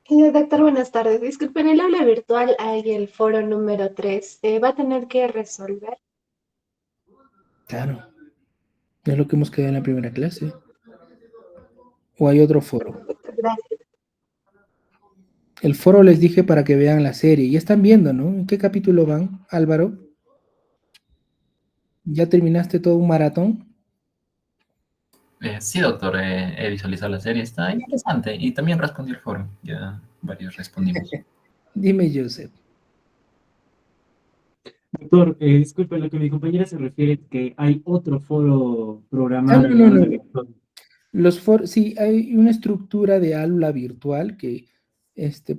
Doctor, buenas tardes. Disculpe, en el aula virtual hay el foro número 3. ¿Va a tener que resolver? Claro. Es lo que hemos quedado en la primera clase. ¿O hay otro foro? Gracias. El foro les dije para que vean la serie. Ya están viendo, ¿no? ¿En qué capítulo van, Álvaro? ¿Ya terminaste todo un maratón? Sí, doctor, he visualizado la serie, está interesante. Y también respondí el foro, ya varios respondimos. Dime, Joseph. Doctor, disculpe, lo que mi compañera se refiere es que hay otro foro programado. No. Sí, hay una estructura de aula virtual que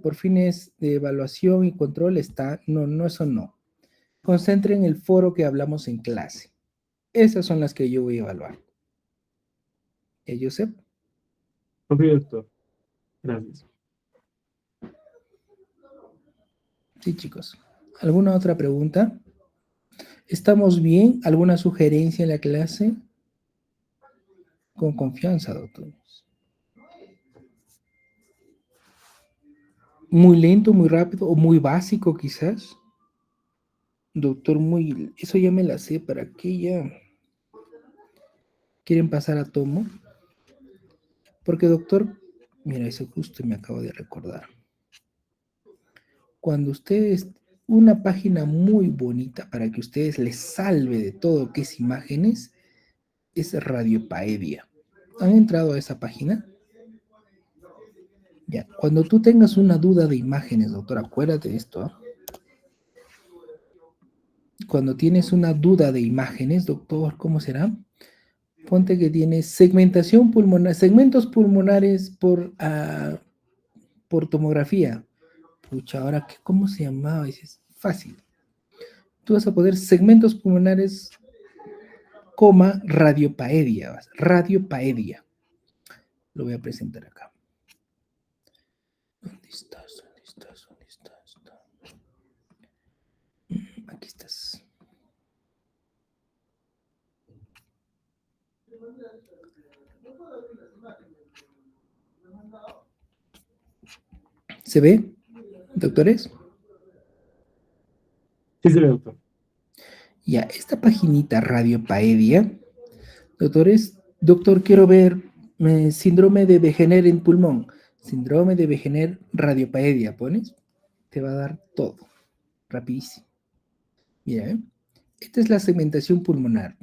por fines de evaluación y control está. No, eso no. Concentren el foro que hablamos en clase. Esas son las que yo voy a evaluar. Joseph. Ok, doctor. Gracias. Sí, chicos. ¿Alguna otra pregunta? ¿Estamos bien? ¿Alguna sugerencia en la clase? Con confianza, doctor. Muy lento, muy rápido o muy básico quizás. Doctor, eso ya me la sé. ¿Para qué ya quieren pasar a tomo? Porque, doctor, mira, eso justo me acabo de recordar. Cuando ustedes, una página muy bonita para que ustedes les salve de todo que es imágenes, es Radio Paedia. ¿Han entrado a esa página? Ya, cuando tú tengas una duda de imágenes, doctor, acuérdate de esto. Cuando tienes una duda de imágenes, doctor, ¿cómo será? Ponte que tienes segmentación pulmonar, segmentos pulmonares por tomografía. Pucha, ahora, ¿cómo se llamaba? Dices, fácil. Tú vas a poner segmentos pulmonares, radiopaedia. Radiopaedia. Lo voy a presentar acá. ¿Dónde estás? ¿Dónde estás? ¿Dónde estás? Aquí estás. ¿Se ve, doctores? Sí, se ve, doctor. Ya, esta paginita Radio Paedia, doctores, doctor, quiero ver síndrome de Wegener en pulmón, síndrome de Wegener radiopaedia, ¿pones? Te va a dar todo, rapidísimo. Mira, esta es la segmentación pulmonar.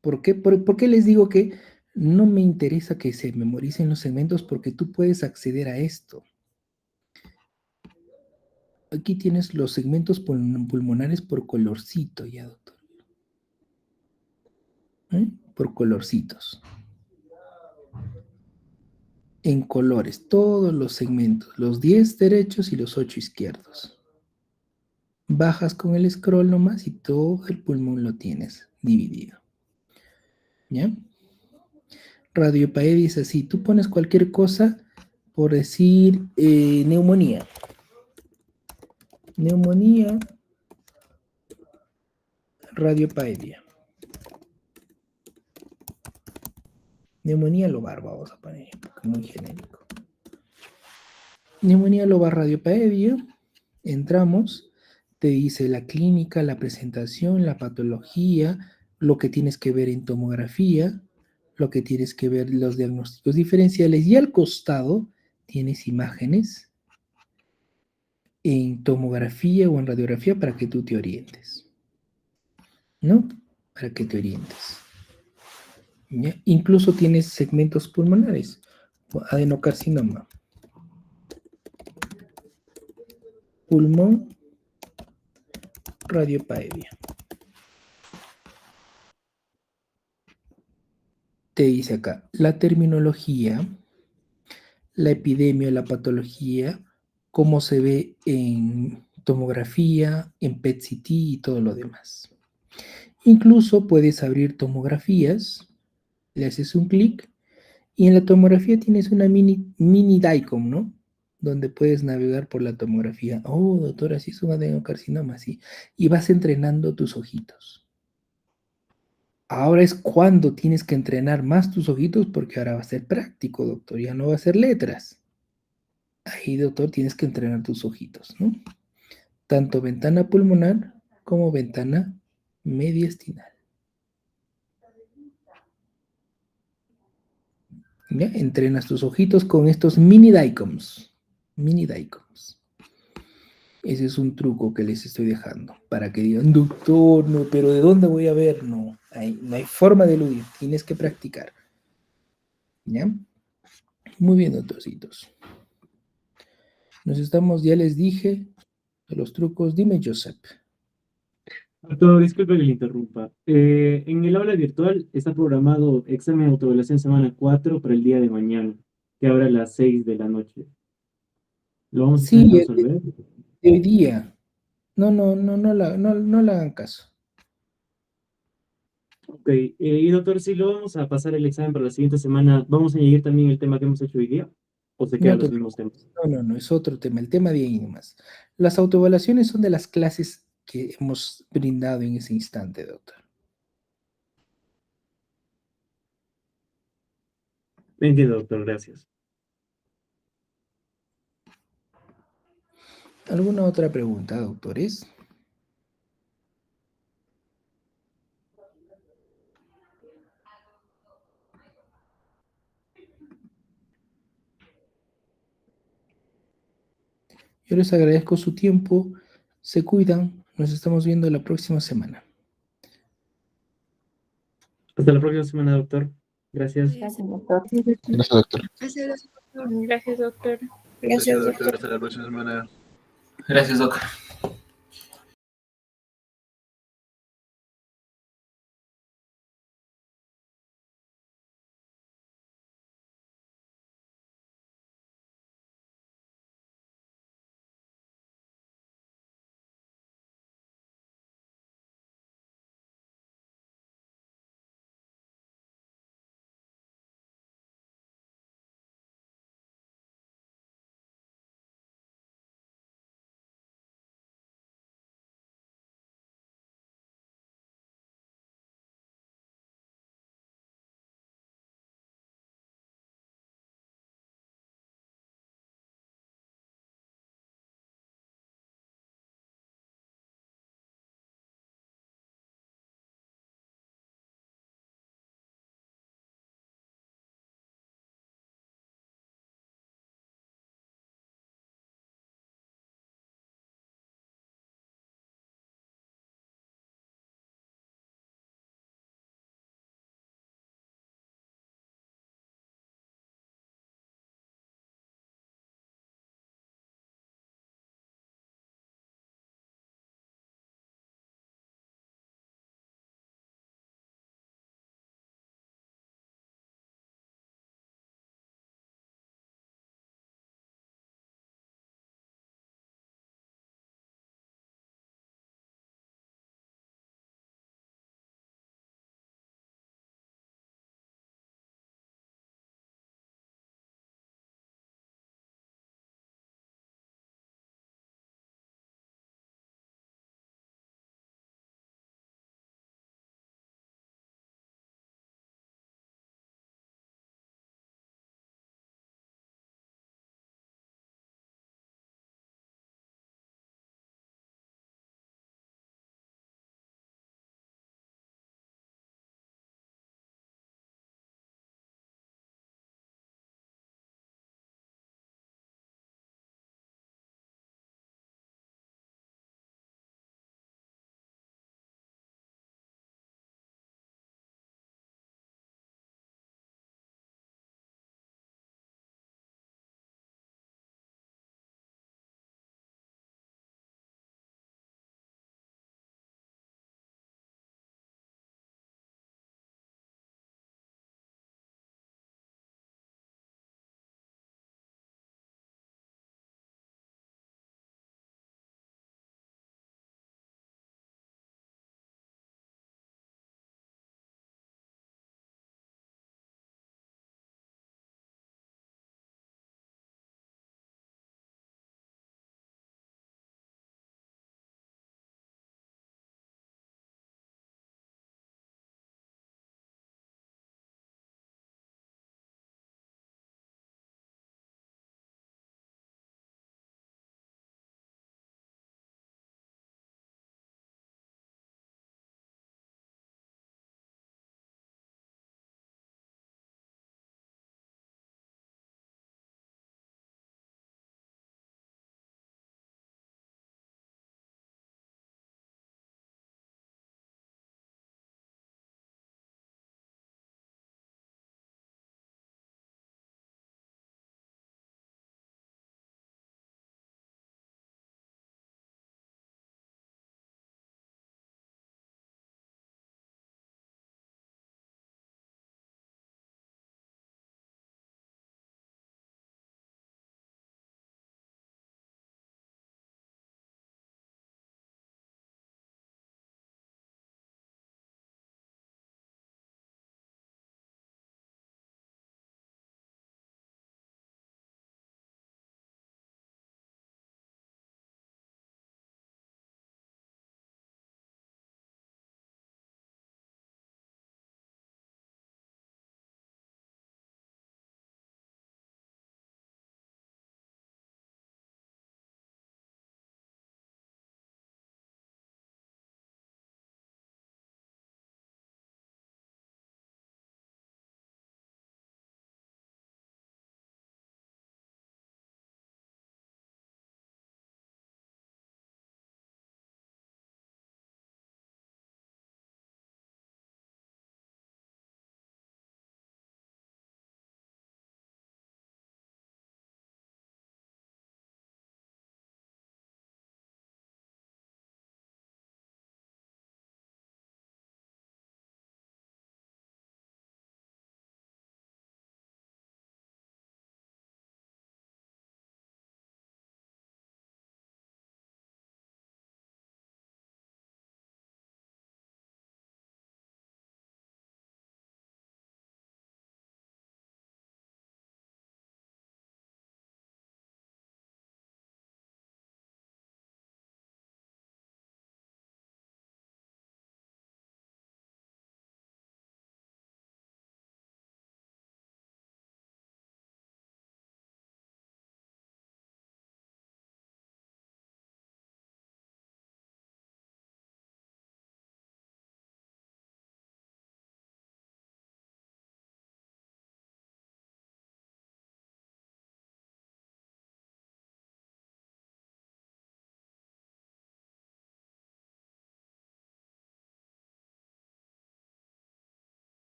¿Por qué les digo que no me interesa que se memoricen los segmentos? Porque tú puedes acceder a esto. Aquí tienes los segmentos pulmonares por colorcito, ya, doctor. Por colorcitos. En colores, todos los segmentos, los 10 derechos y los 8 izquierdos. Bajas con el scroll nomás y todo el pulmón lo tienes dividido. ¿Ya? Radiopaedia es así, tú pones cualquier cosa, por decir neumonía. Neumonía, radiopaedia. Neumonía lobar, vamos a poner, porque es muy genérico. Neumonía lobar, radiopaedia. Entramos, te dice la clínica, la presentación, la patología, lo que tienes que ver en tomografía, lo que tienes que ver los diagnósticos diferenciales, y al costado tienes imágenes en tomografía o en radiografía para que tú te orientes, ¿no? Para que te orientes. ¿Ya? Incluso tienes segmentos pulmonares, adenocarcinoma, pulmón, radiopaedia. Te dice acá, la terminología, la epidemia, la patología, cómo se ve en tomografía, en PET-CT y todo lo demás. Incluso puedes abrir tomografías, le haces un clic y en la tomografía tienes una mini DICOM, ¿no? Donde puedes navegar por la tomografía. Oh, doctora, sí es un adenocarcinoma, sí. Y vas entrenando tus ojitos. Ahora es cuando tienes que entrenar más tus ojitos porque ahora va a ser práctico, doctor, ya no va a ser letras. Ahí, doctor, tienes que entrenar tus ojitos, ¿no? Tanto ventana pulmonar como ventana mediastinal. ¿Ya? Entrenas tus ojitos con estos mini DICOMs. Mini DICOMs. Ese es un truco que les estoy dejando para que digan, doctor, no, pero ¿de dónde voy a ver? No hay forma de eludir, tienes que practicar. ¿Ya? Muy bien, doctorcitos. Nos estamos, ya les dije, de los trucos. Dime, Joseph. Doctor, disculpe que le interrumpa. En el aula virtual está programado examen de autoevaluación semana 4 para el día de mañana, que ahora a las 6 de la noche. ¿Lo vamos a tener que resolver? De hoy día. No le hagan caso. Ok, y doctor, si lo vamos a pasar el examen para la siguiente semana, ¿vamos a añadir también el tema que hemos hecho hoy día? ¿O se quedan los mismos temas? No, es otro tema, el tema de ahí nomás. Las autoevaluaciones son de las clases que hemos brindado en ese instante, doctor. Entiendo, doctor, gracias. ¿Alguna otra pregunta, doctores? Yo les agradezco su tiempo, se cuidan, nos estamos viendo la próxima semana. Hasta la próxima semana, doctor. Gracias. Gracias, doctor. Gracias, doctor. Gracias, doctor. Gracias, doctor. Hasta la próxima semana. Gracias, doctor.